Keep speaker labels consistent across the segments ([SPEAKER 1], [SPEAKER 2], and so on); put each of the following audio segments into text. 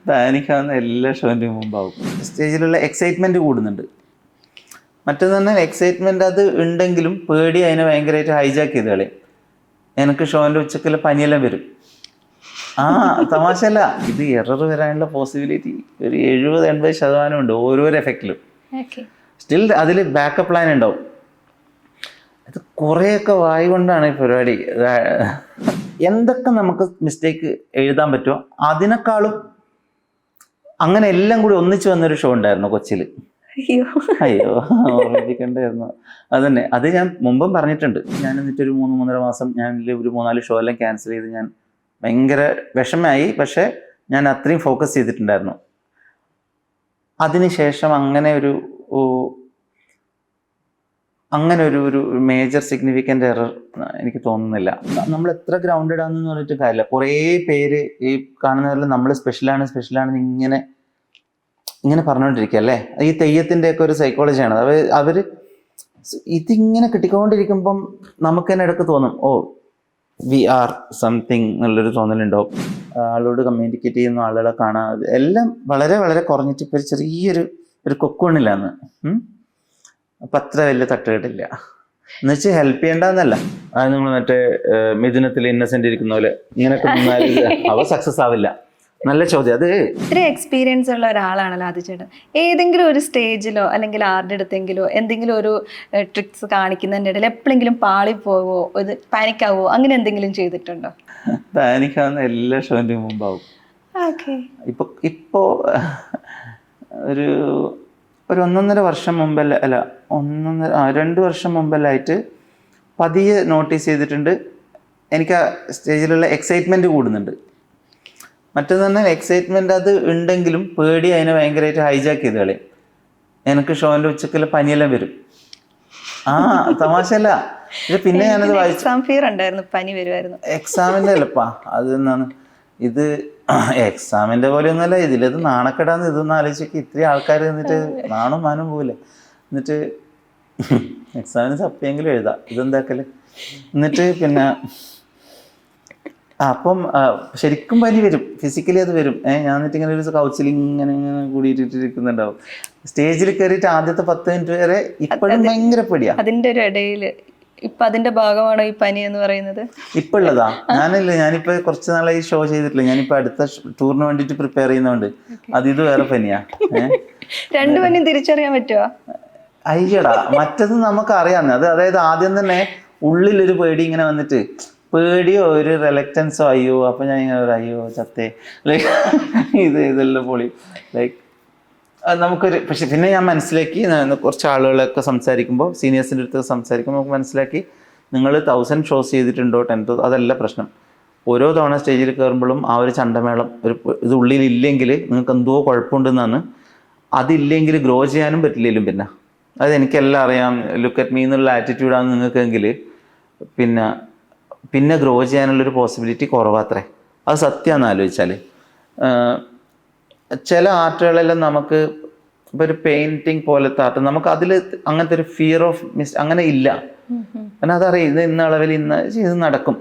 [SPEAKER 1] പാനിക്കാവുന്ന എല്ലാ ഷോൻ്റെയും മുമ്പാവും. സ്റ്റേജിലുള്ള എക്സൈറ്റ്മെൻറ്റ് കൂടുന്നുണ്ട്. മറ്റൊന്ന് പറഞ്ഞാൽ എക്സൈറ്റ്മെൻറ്റ് അത് ഉണ്ടെങ്കിലും പേടി അതിനെ ഭയങ്കരമായിട്ട് ഹൈജാക്ക് ചെയ്ത് കളയും. എനിക്ക് ഷോൻ്റെ ഉച്ചക്കുള്ള പനിയെല്ലാം വരും. തമാശല്ല, ഇത് എറർ വരാനുള്ള പോസിബിലിറ്റി ഒരു 70-80% ഉണ്ട് ഓരോരോ എഫക്റ്റിലും. സ്റ്റിൽ അതിൽ ബാക്കപ്പ് പ്ലാൻ ഉണ്ടാവും. അത് കുറേയൊക്കെ വായി കൊണ്ടാണ് ഈ പരിപാടി. എന്തൊക്കെ നമുക്ക് മിസ്റ്റേക്ക് എഴുതാൻ പറ്റുമോ അതിനേക്കാളും അങ്ങനെ എല്ലാം കൂടി ഒന്നിച്ച് വന്നൊരു ഷോ ഉണ്ടായിരുന്നു കൊച്ചിയിൽ. അയ്യോ ഓർമ്മിപ്പിക്കണ്ടായിരുന്നു. അതന്നെ, അത് ഞാൻ മുമ്പും പറഞ്ഞിട്ടുണ്ട്. ഞാൻ എന്നിട്ടൊരു 3-3.5 മാസം ഞാൻ ഒരു 3-4 ഷോ എല്ലാം ക്യാൻസൽ ചെയ്ത് ഞാൻ ഭയങ്കര വിഷമമായി. പക്ഷെ ഞാൻ അത്രയും ഫോക്കസ് ചെയ്തിട്ടുണ്ടായിരുന്നു. അതിനുശേഷം അങ്ങനെ ഒരു ഒരു മേജർ സിഗ്നിഫിക്കൻ്റ് എറർ എനിക്ക് തോന്നുന്നില്ല. നമ്മൾ എത്ര ഗ്രൗണ്ടഡ് ആണെന്ന് പറഞ്ഞിട്ട് കാര്യമില്ല. കുറേ പേര് ഈ കാണുന്നവരെല്ലാം നമ്മൾ സ്പെഷ്യലാണെന്ന് ഇങ്ങനെ പറഞ്ഞുകൊണ്ടിരിക്കുക അല്ലേ. ഈ തെയ്യത്തിൻ്റെയൊക്കെ ഒരു സൈക്കോളജിയാണ്. അവർ ഇതിങ്ങനെ കിട്ടിക്കൊണ്ടിരിക്കുമ്പം നമുക്ക് തന്നെ ഇടയ്ക്ക് തോന്നും, വി ആർ സംതിങ് എന്നുള്ളൊരു തോന്നലുണ്ടാവും. ആളോട് കമ്മ്യൂണിക്കേറ്റ് ചെയ്യുന്ന ആളുകളെ കാണാൻ എല്ലാം വളരെ വളരെ കുറഞ്ഞിട്ട് ഇപ്പോൾ ചെറിയൊരു കൊക്കോണില്ലാന്ന്. അപ്പം അത്ര വലിയ തട്ടുകെട്ടില്ല എന്നുവെച്ചാൽ ഹെൽപ്പ് ചെയ്യേണ്ടെന്നല്ല. അത് നിങ്ങൾ മറ്റേ മിഥുനത്തിൽ ഇന്നസെന്റ് ഇരിക്കുന്ന പോലെ ഇങ്ങനെയൊക്കെ അവ സക്സസ് ആവില്ല. നല്ല ചോദ്യം. അത്
[SPEAKER 2] ഇത്ര എക്സ്പീരിയൻസ് ഉള്ള ഒരാളാണല്ലോ ആദിച്ചേട്ടൻ. ഏതെങ്കിലും ഒരു സ്റ്റേജിലോ അല്ലെങ്കിൽ ആരുടെ അടുത്തെങ്കിലോ എന്തെങ്കിലും ഒരു ട്രിക്സ് കാണിക്കുന്നതിൻ്റെ ഇടയിൽ എപ്പോഴെങ്കിലും പാളിപ്പോവോ ഇത് പാനിക്കാവോ അങ്ങനെ എന്തെങ്കിലും ചെയ്തിട്ടുണ്ടോ?
[SPEAKER 1] പാനിക്കാവുന്ന എല്ലാ ഷോൻ്റെയും മുമ്പാവും. ഇപ്പോ ഒരു 1.5 വർഷം മുമ്പല്ല, 2 വർഷം മുമ്പല്ലായിട്ട് പതിയെ നോട്ടീസ് ചെയ്തിട്ടുണ്ട്. എനിക്ക് ആ സ്റ്റേജിലുള്ള എക്സൈറ്റ്മെൻറ്റ് കൂടുന്നുണ്ട്. മറ്റൊന്ന് പറഞ്ഞാൽ എക്സൈറ്റ്മെൻറ്റ് അത് ഉണ്ടെങ്കിലും പേടി അതിനെ ഭയങ്കരമായിട്ട് ഹൈജാക്ക് ചെയ്ത് കളയും. എനിക്ക് ഷോൻ്റെ ഉച്ചക്കുള്ള പനിയെല്ലാം വരും. തമാശല്ല. പിന്നെ ഞാനത് വായിച്ചു.
[SPEAKER 2] പനി വരുമായിരുന്നു.
[SPEAKER 1] എക്സാമിൻ്റെ അല്ലപ്പാ, അത് എന്നാണ് ഇത് എക്സാമിൻ്റെ പോലെ ഒന്നുമല്ല. ഇതിലത് നാണക്കെടാന്ന് ഇതൊന്നും ആലോചിച്ചൊക്കെ ഇത്രയും ആൾക്കാർ എന്നിട്ട് നാണും മാനും പോവില്ലേ. എന്നിട്ട് എക്സാമിന് സപ്പിയെങ്കിലും എഴുതാം, ഇതെന്താക്കല്. എന്നിട്ട് പിന്നെ അപ്പം ശരിക്കും പനി വരും, ഫിസിക്കലി അത് വരും. ഞാൻ എന്നിട്ട് ഇങ്ങനെ ഒരു കൗച്ചിലിങ് ഇങ്ങനെ കൂടിയിട്ടിരിക്കുന്നുണ്ടാവും. സ്റ്റേജിൽ കയറിയിട്ട് ആദ്യത്തെ 10 മിനിറ്റ് വരെ ഇപ്പോഴും ഭയങ്കര പേടിയാ.
[SPEAKER 2] അതിന്റെ ഒരു ഇടയിൽ ഇപ്പൊ അതിന്റെ ഭാഗമാണോ ഈ പനി എന്ന് പറയുന്നത്?
[SPEAKER 1] ഇപ്പൊ ഉള്ളതാ. ഞാനിപ്പോ കുറച്ച് നാളായി ഷോ ചെയ്തിട്ടില്ല. ഞാനിപ്പോ അടുത്ത ടൂറിന് വേണ്ടിട്ട് പ്രിപ്പയർ ചെയ്യുന്നോണ്ട് ഇത് വേറെ പനിയാ.
[SPEAKER 2] രണ്ടു പനിയും തിരിച്ചറിയാൻ പറ്റുമോ?
[SPEAKER 1] അയ്യടാ, മറ്റത് നമുക്ക് അറിയാവുന്ന അത്. അതായത് ആദ്യം തന്നെ ഉള്ളിലൊരു പേടി ഇങ്ങനെ വന്നിട്ട്, പേടിയോ ഒരു റിലക്റ്റൻസോ, അയ്യോ അപ്പൊ ഞാൻ ഇങ്ങനെ അയ്യോ ചത്തേ, ലൈക്ക് ഇതെല്ലാം പൊളി, ലൈക്ക് നമുക്കൊരു. പക്ഷെ പിന്നെ ഞാൻ മനസ്സിലാക്കി, കുറച്ച് ആളുകളൊക്കെ സംസാരിക്കുമ്പോൾ, സീനിയേഴ്സിൻ്റെ അടുത്ത് സംസാരിക്കുമ്പോൾ നമുക്ക് മനസ്സിലാക്കി, നിങ്ങൾ 1000 ഷോസ് ചെയ്തിട്ടുണ്ടോ 10 അതല്ല പ്രശ്നം. ഓരോ തവണ സ്റ്റേജിൽ കയറുമ്പോഴും ആ ഒരു ചണ്ടമേളം ഇത് ഉള്ളിലില്ലെങ്കിൽ നിങ്ങൾക്ക് എന്തോ കുഴപ്പമുണ്ടെന്നാണ്. അതില്ലെങ്കിൽ ഗ്രോ ചെയ്യാനും പറ്റില്ലെങ്കിലും പിന്നെ അത് എനിക്കെല്ലാം അറിയാം, ലുക്ക് അറ്റ് മീ എന്നുള്ള ആറ്റിറ്റ്യൂഡാണ് നിങ്ങൾക്കെങ്കിൽ പിന്നെ ഗ്രോ ചെയ്യാനുള്ളൊരു പോസിബിലിറ്റി കുറവാത്രേ. അത് സത്യമാണെന്ന് ആലോചിച്ചാൽ. ചില ആർട്ടുകളെല്ലാം നമുക്ക് ഇപ്പോൾ ഒരു പെയിൻറ്റിങ് പോലത്തെ ആർട്ട് നമുക്ക് അതിൽ അങ്ങനത്തെ ഒരു ഫിയർ ഓഫ് അങ്ങനെ ഇല്ല. കാരണം അതറിയാം, ഇത് ഇന്ന അളവിൽ ഇത് നടക്കും.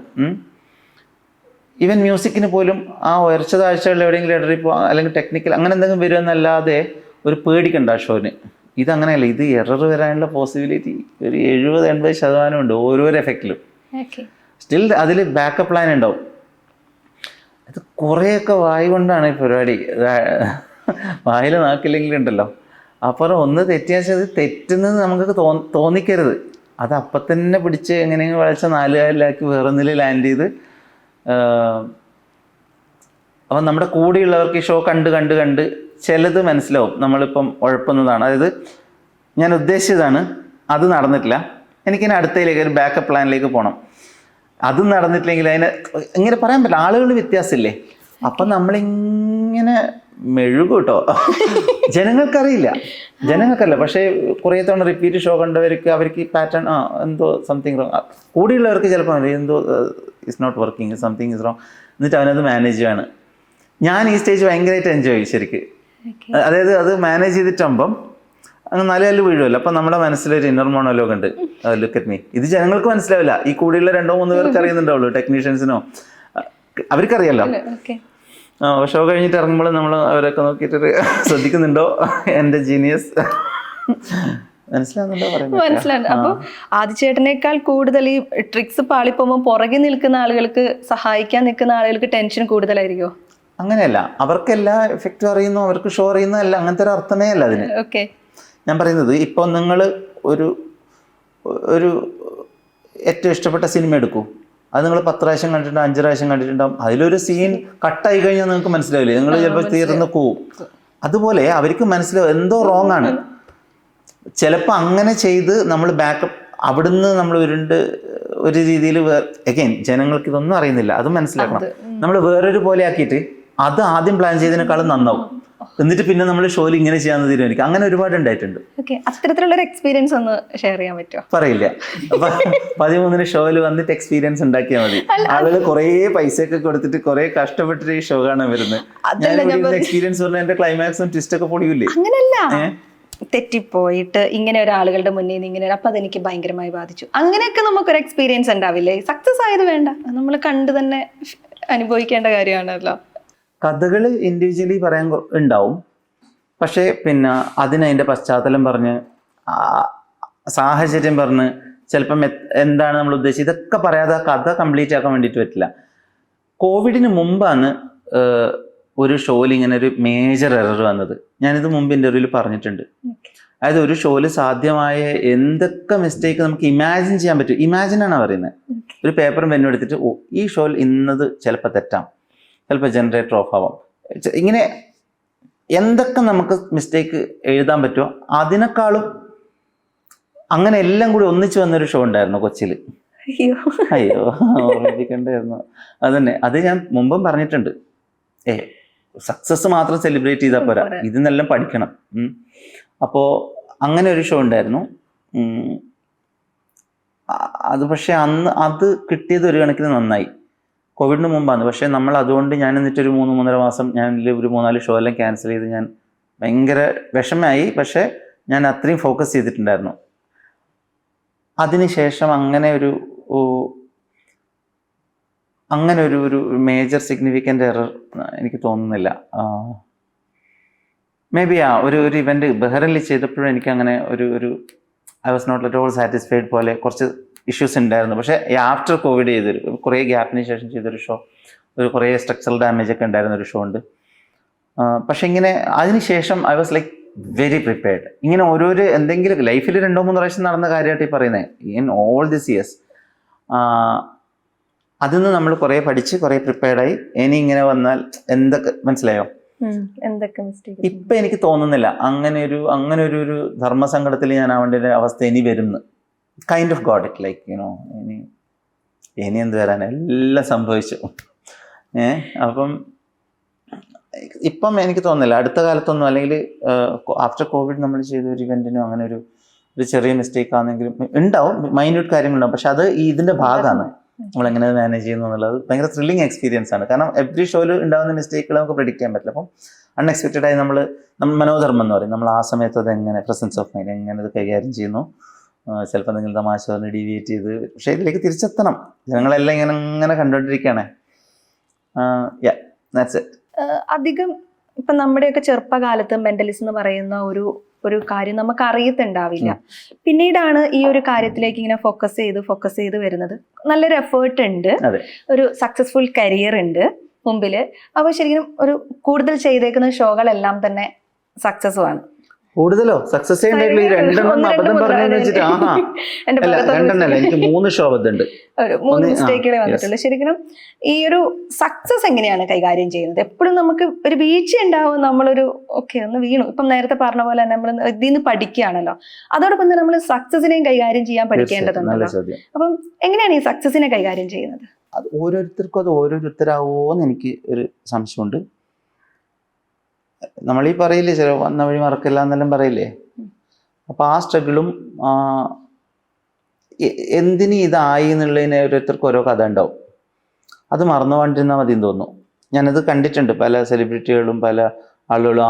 [SPEAKER 1] ഈവൻ മ്യൂസിക്കിന് പോലും ആ ഉയർച്ച താഴ്ചകളിൽ എവിടെയെങ്കിലും ഇടറിപ്പോൾ അല്ലെങ്കിൽ ടെക്നിക്കൽ അങ്ങനെ എന്തെങ്കിലും വരുമെന്നല്ലാതെ ഒരു പേടിക്കണ്ട ഷോന്. ഇതങ്ങനെയല്ല. ഇത് എറർ വരാനുള്ള പോസിബിലിറ്റി ഒരു 70-80% ഉണ്ട് ഓരോരോ എഫക്റ്റിലും. സ്റ്റിൽ അതിൽ ബാക്കപ്പ് പ്ലാൻ ഉണ്ടാവും. അത് കുറേയൊക്കെ വായി കൊണ്ടാണ് ഈ പരിപാടി. വായിൽ നാക്കില്ലെങ്കിലും ഉണ്ടല്ലോ. അപ്പുറം ഒന്ന് തെറ്റിയാൽ അത് തെറ്റുന്നത് നമുക്ക് തോന്നിക്കരുത്. അത് അപ്പം തന്നെ പിടിച്ച് എങ്ങനെയെങ്കിലും വരച്ച 4 കാലിലാക്കി വേറൊന്നിൽ ലാൻഡ് ചെയ്ത്. അപ്പം നമ്മുടെ കൂടെയുള്ളവർക്ക് ഈ ഷോ കണ്ട് ചിലത് മനസ്സിലാവും നമ്മളിപ്പം ഉഴപ്പുന്നതാണ്. അതായത് ഞാൻ ഉദ്ദേശിച്ചതാണ്, അത് നടന്നിട്ടില്ല, എനിക്കിനി അടുത്തതിലേക്ക് ഒരു ബാക്കപ്പ് പ്ലാനിലേക്ക് പോകണം, അതും നടന്നിട്ടില്ലെങ്കിൽ അതിനെ ഇങ്ങനെ പറയാൻ പറ്റില്ല. ആളുകൾ വ്യത്യാസമില്ലേ. അപ്പം നമ്മളിങ്ങനെ മെഴുകും കേട്ടോ. ജനങ്ങൾക്കല്ല. പക്ഷേ കുറേ തവണ റിപ്പീറ്റ് ഷോ കണ്ടവർക്ക് അവർക്ക് ഈ പാറ്റേൺ എന്തോ സംതിങ് റോങ്. കൂടെയുള്ളവർക്ക് ചിലപ്പോൾ എന്തോ it's not working, something is wrong. എന്നിട്ട് അവനത് മാനേജ് ചെയ്യാണ്. ഞാൻ ഈ സ്റ്റേജ് ഭയങ്കരമായിട്ട് എൻജോയ് ചെയ്യും ശരിക്ക്. അതായത് അത് മാനേജ് ചെയ്തിട്ടാകുമ്പം അങ്ങ് 4 കല്ല് വീഴുമല്ലോ. അപ്പം നമ്മുടെ മനസ്സിലൊരു ഇന്നർ മോണോലോഗ് ഉണ്ട്, ലുക്ക് അറ്റ് മീ. ഇത് ജനങ്ങൾക്ക് മനസ്സിലാവില്ല. ഈ കൂടെയുള്ള 2-3 പേർക്ക് അറിയുന്നുണ്ടാവുള്ളൂ, ടെക്നീഷ്യൻസിനോ അവർക്കറിയാലോ. ഷോ കഴിഞ്ഞിട്ട് ഇറങ്ങുമ്പോൾ നമ്മൾ അവരൊക്കെ നോക്കിയിട്ട് ശ്രദ്ധിക്കുന്നുണ്ടോ എൻ്റെ ജീനിയസ് മനസ്സിലാവുന്നുണ്ടോ പറയുന്നത്?
[SPEAKER 2] മനസ്സിലാണ്ട്. അപ്പൊ ആദിച്ചേട്ടനേക്കാൾ കൂടുതൽ ഈ ട്രിക്സ് പാളിപ്പോകുമ്പോൾ പുറകെ നിൽക്കുന്ന ആളുകൾക്ക്, സഹായിക്കാൻ നിൽക്കുന്ന ആളുകൾക്ക് ടെൻഷൻ കൂടുതലായിരിക്കോ?
[SPEAKER 1] അങ്ങനെയല്ല, അവർക്ക് എല്ലാ എഫക്റ്റും അറിയുന്നു, അവർക്ക് ഷോ അറിയുന്നു, അല്ല അങ്ങനത്തെ ഒരു അർത്ഥമേ അല്ല അതിന്.
[SPEAKER 2] ഓക്കെ.
[SPEAKER 1] ഞാൻ പറയുന്നത് ഇപ്പോൾ നിങ്ങൾ ഒരു ഏറ്റവും ഇഷ്ടപ്പെട്ട സിനിമ എടുക്കൂ, അത് നിങ്ങൾ 10 പ്രാവശ്യം കണ്ടിട്ടുണ്ടാവും, 5 പ്രാവശ്യം കണ്ടിട്ടുണ്ടാവും, അതിലൊരു സീൻ കട്ടായി കഴിഞ്ഞാൽ നിങ്ങൾക്ക് മനസ്സിലാവില്ലേ, നിങ്ങൾ ചിലപ്പോൾ തീർന്ന് പോവും. അതുപോലെ അവർക്ക് മനസ്സിലാവും എന്തോ റോങ് ആണ്. ചിലപ്പോൾ അങ്ങനെ ചെയ്ത് നമ്മൾ ബാക്കപ്പ് അവിടുന്ന് നമ്മൾ ഒരു രീതിയിൽ അഗൈൻ ജനങ്ങൾക്ക് ഇതൊന്നും അറിയുന്നില്ല, അത് മനസ്സിലാക്കണം. നമ്മൾ വേറൊരു പോലെ ആക്കിയിട്ട് അത് ആദ്യം പ്ലാൻ ചെയ്തതിനേക്കാളും നന്നാവും, എന്നിട്ട് പിന്നെ നമ്മൾ ഷോയിൽ ഇങ്ങനെ ചെയ്യാന്ന് തീരുമാനിക്കും. അങ്ങനെ ഒരുപാട് ഉണ്ടായിട്ടുണ്ട്.
[SPEAKER 2] അത്തരത്തിലുള്ള എക്സ്പീരിയൻസ് ഒന്ന് ഷെയർ ചെയ്യാൻ പറ്റുമോ?
[SPEAKER 1] പറയില്ല. അപ്പൊ 13 ഷോയിൽ വന്നിട്ട് എക്സ്പീരിയൻസ് ഉണ്ടാക്കിയാൽ മതി. ആളുകൾ കുറെ പൈസയൊക്കെ കൊടുത്തിട്ട് കുറെ കഷ്ടപ്പെട്ടിട്ട് ഈ ഷോ കാണാൻ വരുന്നത്. ഞാൻ എക്സ്പീരിയൻസ് പറഞ്ഞാൽ എന്റെ ക്ലൈമാക്സും ട്വിസ്റ്റ് ഒക്കെ പൊളിയൂല്ലേ?
[SPEAKER 2] അങ്ങനല്ല, തെറ്റിപ്പോയിട്ട് ഇങ്ങനെ ഒരാളുകളുടെ മുന്നിൽ നിന്ന് ഇങ്ങനെ, അപ്പൊ അതെനിക്ക് ഭയങ്കരമായി ബാധിച്ചു, അങ്ങനെയൊക്കെ നമുക്കൊരു എക്സ്പീരിയൻസ് ഉണ്ടാവില്ലേ? സക്സസ് ആയത് വേണ്ട, നമ്മൾ കണ്ടു തന്നെ അനുഭവിക്കേണ്ട കാര്യമാണല്ലോ.
[SPEAKER 1] കഥകൾ ഇൻഡിവിജ്വലി പറയാൻ ഉണ്ടാവും, പക്ഷേ പിന്നെ അതിൻ്റെ പശ്ചാത്തലം പറഞ്ഞ് സാഹചര്യം പറഞ്ഞ് ചിലപ്പം എന്താണ് നമ്മൾ ഉദ്ദേശിച്ചത് ഇതൊക്കെ പറയാതെ കഥ കംപ്ലീറ്റ് ആക്കാൻ വേണ്ടിയിട്ട് പറ്റില്ല. കോവിഡിന് മുമ്പാണ് ഒരു ഷോയിൽ ഇങ്ങനെ ഒരു മേജർ എറർ വന്നത്. ഞാനിത് മുമ്പ് ഇൻ്റർവ്യൂവിൽ പറഞ്ഞിട്ടുണ്ട്. അതായത് ഒരു ഷോയിൽ സാധ്യമായ എന്തൊക്കെ മിസ്റ്റേക്ക് നമുക്ക് ഇമാജിൻ ചെയ്യാൻ പറ്റും, ഇമാജിനാണ് പറയുന്നത്. ഒരു പേപ്പറും പെന്നും എടുത്തിട്ട് ഈ ഷോയിൽ ഇന്നത് ചിലപ്പോൾ തെറ്റാം, ചിലപ്പോൾ ജനറേറ്റർ ഓഫ് ആവാം, ഇങ്ങനെ എന്തൊക്കെ നമുക്ക് മിസ്റ്റേക്ക് എഴുതാൻ പറ്റുമോ അതിനേക്കാളും അങ്ങനെ എല്ലാം കൂടി ഒന്നിച്ച് വന്നൊരു ഷോ ഉണ്ടായിരുന്നു കൊച്ചിയിൽ. അയ്യോ ഓർമ്മിപ്പിക്കണ്ടായിരുന്നു. അതന്നെ, അത് ഞാൻ മുമ്പും പറഞ്ഞിട്ടുണ്ട്. സക്സസ് മാത്രം സെലിബ്രേറ്റ് ചെയ്താൽ പോരാ, ഇതിന്നെല്ലാം പഠിക്കണം. അപ്പോൾ അങ്ങനെ ഒരു ഷോ ഉണ്ടായിരുന്നു. അത് പക്ഷെ അന്ന് അത് കിട്ടിയത് ഒരു കണക്കിന് നന്നായി, കോവിഡിന് മുമ്പാണ്. പക്ഷേ നമ്മൾ അതുകൊണ്ട് ഞാൻ എന്നിട്ടൊരു 3-3.5 മാസം ഞാൻ ഒരു 3-4 ഷോ എല്ലാം ക്യാൻസൽ ചെയ്ത് ഞാൻ ഭയങ്കര വിഷമമായി. പക്ഷേ ഞാൻ അത്രയും ഫോക്കസ് ചെയ്തിട്ടുണ്ടായിരുന്നു. അതിനുശേഷം അങ്ങനെ ഒരു മേജർ സിഗ്നിഫിക്കൻ്റ് എറർ എനിക്ക് തോന്നുന്നില്ല. മേ ബി ഒരു ഇവൻ്റ് ബഹ്റൈനിൽ ചെയ്തപ്പോഴും എനിക്ക് അങ്ങനെ ഒരു I was not at all satisfied പോലെ കുറച്ച് ഇഷ്യൂസ് ഉണ്ടായിരുന്നു. പക്ഷേ ആഫ്റ്റർ കോവിഡ് ചെയ്തൊരു കുറേ ഗ്യാപ്പിന് ശേഷം ചെയ്തൊരു ഷോ, കുറേ സ്ട്രക്ചറൽ ഡാമേജ് ഒക്കെ ഉണ്ടായിരുന്ന ഒരു ഷോ ഉണ്ട്. പക്ഷെ ഇങ്ങനെ അതിനുശേഷം I was like very prepared. ഇങ്ങനെ ഓരോരോ എന്തെങ്കിലും ലൈഫിൽ 2-3 പ്രാവശ്യം നടന്ന കാര്യമായിട്ട് ഈ പറയുന്നത് ഇൻ ഓൾ ദിസ് ഇയേഴ്സ്. അതിൽ നിന്ന് നമ്മൾ കുറേ പഠിച്ച് കുറേ പ്രിപ്പയർഡായി. ഇനി ഇങ്ങനെ വന്നാൽ എന്തൊക്കെ മനസ്സിലായോ? ഇപ്പം എനിക്ക് തോന്നുന്നില്ല അങ്ങനെ ഒരു ധർമ്മസങ്കടത്തിൽ ഞാൻ ആവേണ്ട ഒരു അവസ്ഥ ഇനി വരുന്നു. Kind of God it, like you know ഇനി എന്ത് വരാൻ, എല്ലാം സംഭവിച്ചു. അപ്പം ഇപ്പം എനിക്ക് തോന്നുന്നില്ല അടുത്ത കാലത്തൊന്നും, അല്ലെങ്കിൽ ആഫ്റ്റർ കോവിഡ് നമ്മൾ ചെയ്ത ഒരു ഇവൻറ്റിനും അങ്ങനെ ഒരു ചെറിയ മിസ്റ്റേക്ക് ആണെങ്കിലും ഉണ്ടാവും, മൈന്യൂട്ട് കാര്യങ്ങളുണ്ടാവും. പക്ഷെ അത് ഇതിൻ്റെ ഭാഗമാണ്, നമ്മളെങ്ങനെ മാനേജ് ചെയ്യുന്നു എന്നുള്ളത് ഭയങ്കര ത്രില്ലിങ് എക്സ്പീരിയൻസ് ആണ്. കാരണം എവറി ഷോയിൽ ഉണ്ടാകുന്ന മിസ്റ്റേക്കുകൾ നമുക്ക് പ്രെഡിക്റ്റ് ചെയ്യാൻ പറ്റില്ല. അപ്പം അൺഎക്സ്പെക്റ്റഡായി നമ്മൾ മനോധർമ്മം എന്ന് പറയും, നമ്മൾ ആ സമയത്ത് അത് എങ്ങനെ പ്രസൻസ് ഓഫ് മൈൻഡ് എങ്ങനെ ഇത് കൈകാര്യം ചെയ്യുന്നു. ചിലപ്പോൾ എന്തെങ്കിലും തമാശ പറഞ്ഞ് ഡീവിയേറ്റ് ചെയ്ത്, പക്ഷേ ഇതിലേക്ക് തിരിച്ചെത്തണം. ജനങ്ങളെല്ലാം ഇങ്ങനെ കണ്ടുകൊണ്ടിരിക്കുകയാണ്.
[SPEAKER 2] അധികം ഇപ്പം നമ്മുടെയൊക്കെ ചെറുപ്പകാലത്ത് മെന്റലിസം എന്ന് പറയുന്ന ഒരു കാര്യം നമുക്ക് അറിയത്തുണ്ടാവില്ല. പിന്നീടാണ് ഈ ഒരു കാര്യത്തിലേക്ക് ഇങ്ങനെ ഫോക്കസ് ചെയ്ത് വരുന്നത്. നല്ലൊരു എഫേർട്ട് ഉണ്ട്, ഒരു സക്സസ്ഫുൾ കരിയർ ഉണ്ട് മുമ്പില്. അപ്പോൾ ശരിക്കും ഒരു കൂടുതൽ ചെയ്തേക്കുന്ന ഷോകളെല്ലാം തന്നെ സക്സസ്സും ആണ്.
[SPEAKER 1] കൂടുതലോ സക്സസ് ചെയ്യണ്ടെങ്കിൽ 2 അബദ്ധം പറഞ്ഞു വെച്ചിട്ട് എനിക്ക് 3 ഷോ അബദ്ധമുണ്ട്,
[SPEAKER 2] 3 മിസ്റ്റേക്കുകളെ വന്നിട്ടുള്ളൂ. ശരിക്കും ഈ ഒരു സക്സസ് എങ്ങനെയാണ് കൈകാര്യം ചെയ്യുന്നത്? എപ്പോഴും നമുക്ക് ഒരു വീഴ്ച ഉണ്ടാവും, നമ്മളൊരു ഒന്ന് വീണു. ഇപ്പം നേരത്തെ പറഞ്ഞ പോലെ തന്നെ നമ്മൾ ഇതിൽ നിന്ന് പഠിക്കുകയാണല്ലോ, അതോടൊപ്പം തന്നെ നമ്മൾ സക്സസിനെയും കൈകാര്യം ചെയ്യാൻ പഠിക്കേണ്ടതുണ്ടല്ലോ. അപ്പം എങ്ങനെയാണ് ഈ സക്സസിനെ കൈകാര്യം ചെയ്യുന്നത്?
[SPEAKER 1] അത് ഓരോരുത്തർക്കും അത് ഓരോരുത്തരാവോന്ന് എനിക്ക് ഒരു സംശയമുണ്ട്. നമ്മളീ പറയില്ലേ ചില വന്ന വഴി മറക്കില്ല എന്നെല്ലാം പറയില്ലേ, അപ്പം ആ സ്ട്രഗിളും എന്തിന് ഇതായി എന്നുള്ളതിന് ഓരോരുത്തർക്കും ഓരോ കഥ ഉണ്ടാവും. അത് മറന്നു പോകാണ്ടിരുന്നാൽ മതി എന്ന് തോന്നുന്നു. ഞാനത് കണ്ടിട്ടുണ്ട്, പല സെലിബ്രിറ്റികളും പല ആളുകളും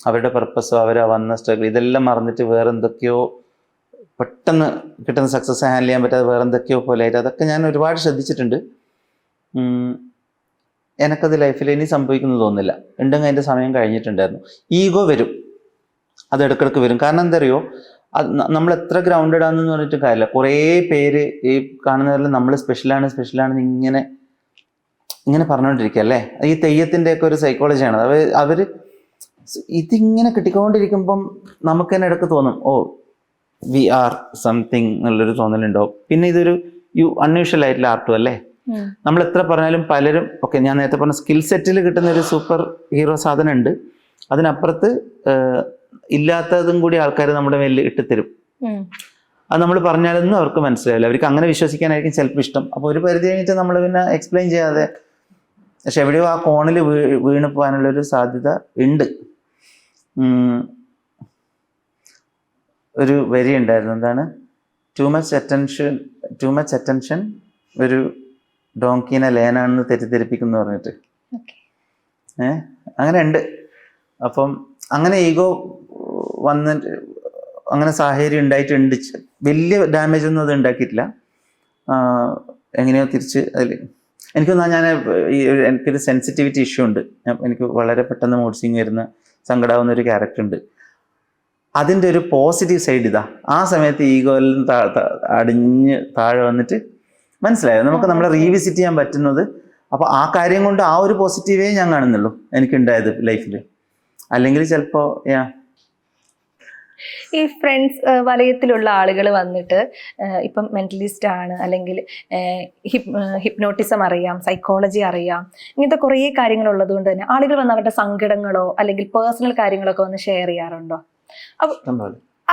[SPEAKER 1] അവരുടെ പർപ്പസോ അവരാ വന്ന സ്ട്രഗിൾ ഇതെല്ലാം മറന്നിട്ട് വേറെ എന്തൊക്കെയോ പെട്ടെന്ന് കിട്ടുന്ന സക്സസ് ഹാൻഡിൽ ചെയ്യാൻ പറ്റാതെ വേറെ എന്തൊക്കെയോ പോലെ ആയിട്ട്, അതൊക്കെ ഞാൻ ഒരുപാട് ശ്രദ്ധിച്ചിട്ടുണ്ട്. എനിക്കത് ലൈഫിൽ ഇനി സംഭവിക്കുന്നു തോന്നുന്നില്ല. ഉണ്ടെങ്കിൽ അതിൻ്റെ സമയം കഴിഞ്ഞിട്ടുണ്ടായിരുന്നു. ഈഗോ വരും, അത് ഇടക്കിടക്ക് വരും. കാരണം എന്താ അറിയോ, നമ്മൾ എത്ര ഗ്രൗണ്ടഡ് ആണെന്ന് പറഞ്ഞിട്ട് കാര്യമില്ല. കുറേ പേര് ഈ കാണുന്നവരെല്ലാം നമ്മൾ സ്പെഷ്യലാണെന്ന് ഇങ്ങനെ പറഞ്ഞുകൊണ്ടിരിക്കുക അല്ലേ. ഈ തെയ്യത്തിൻ്റെ ഒക്കെ ഒരു സൈക്കോളജിയാണ്. അവർ ഇതിങ്ങനെ കിട്ടിക്കൊണ്ടിരിക്കുമ്പം നമുക്ക് തന്നെ ഇടയ്ക്ക് തോന്നും, ഓ വി ആർ സംതിങ് എന്നുള്ളൊരു തോന്നലുണ്ടാവും. പിന്നെ ഇതൊരു അൺയൂഷ്വൽ ആയിട്ടുള്ള ആർട്ടും അല്ലേ. നമ്മൾ എത്ര പറഞ്ഞാലും പലരും ഓക്കെ, ഞാൻ നേരത്തെ പറഞ്ഞ സ്കിൽ സെറ്റിൽ കിട്ടുന്ന ഒരു സൂപ്പർ ഹീറോ സാധനം ഉണ്ട്, അതിനപ്പുറത്ത് ഇല്ലാത്തതും കൂടി ആൾക്കാർ നമ്മുടെ മേലിൽ ഇട്ടുതരും. അത് നമ്മൾ പറഞ്ഞാലൊന്നും അവർക്ക് മനസ്സിലാവില്ല. അവർക്ക് അങ്ങനെ വിശ്വസിക്കാനായിരിക്കും ചിലപ്പോൾ ഇഷ്ടം. അപ്പോൾ ഒരു പരിധി കഴിഞ്ഞിട്ട് നമ്മൾ പിന്നെ എക്സ്പ്ലെയിൻ ചെയ്യാതെ, പക്ഷെ എവിടെയോ ആ കോണിൽ വീണ് പോകാനുള്ളൊരു സാധ്യത ഉണ്ട്. ഒരു വരി ഉണ്ടായിരുന്നു, എന്താണ്, ടു മച്ച് അറ്റൻഷൻ ഒരു ഡോങ്കീനെ ലേനാണെന്ന് തെറ്റിദ്ധരിപ്പിക്കുന്നു പറഞ്ഞിട്ട്. അങ്ങനെ ഉണ്ട്. അപ്പം അങ്ങനെ ഈഗോ വന്നിട്ട് അങ്ങനെ സാഹചര്യം ഉണ്ടായിട്ടുണ്ട്. വലിയ ഡാമേജ് ഒന്നും അത് ഉണ്ടാക്കിയിട്ടില്ല. എങ്ങനെയോ തിരിച്ച് അതിൽ എനിക്കൊന്നാ എനിക്കൊരു സെൻസിറ്റിവിറ്റി ഇഷ്യൂ ഉണ്ട്. എനിക്ക് വളരെ പെട്ടെന്ന് മൂഡ് സ്വിങ് വരുന്ന സങ്കടമാവുന്ന ഒരു ക്യാരക്ടർ ഉണ്ട്. അതിൻ്റെ ഒരു പോസിറ്റീവ് സൈഡ് ഇതാ. ആ സമയത്ത് ഈഗോയിലും അടിഞ്ഞ് താഴെ വന്നിട്ട് മനസ്സിലായോ, നമുക്ക് നമ്മളെ റീവിസിറ്റ് ചെയ്യാൻ പറ്റുന്നത്. അപ്പോൾ ആ കാര്യം കൊണ്ട് ആ ഒരു പോസിറ്റീവേ ഞാൻ കാണുന്നുള്ളൂ എനിക്കുണ്ടായത് ലൈഫിൽ. അല്ലെങ്കിൽ ചിലപ്പോൾ
[SPEAKER 2] ഈ ഫ്രണ്ട്സ് വലയത്തിലുള്ള ആളുകൾ വന്നിട്ട് ഇപ്പം മെന്റലിസ്റ്റ് ആണ്, അല്ലെങ്കിൽ ഹിപ്നോട്ടിസം അറിയാം, സൈക്കോളജി അറിയാം, ഇങ്ങനത്തെ കുറേ കാര്യങ്ങളുള്ളത് കൊണ്ട് തന്നെ ആളുകൾ വന്ന് അവരുടെ സങ്കടങ്ങളോ അല്ലെങ്കിൽ പേഴ്സണൽ കാര്യങ്ങളൊക്കെ വന്ന് ഷെയർ ചെയ്യാറുണ്ടോ? അപ്പൊ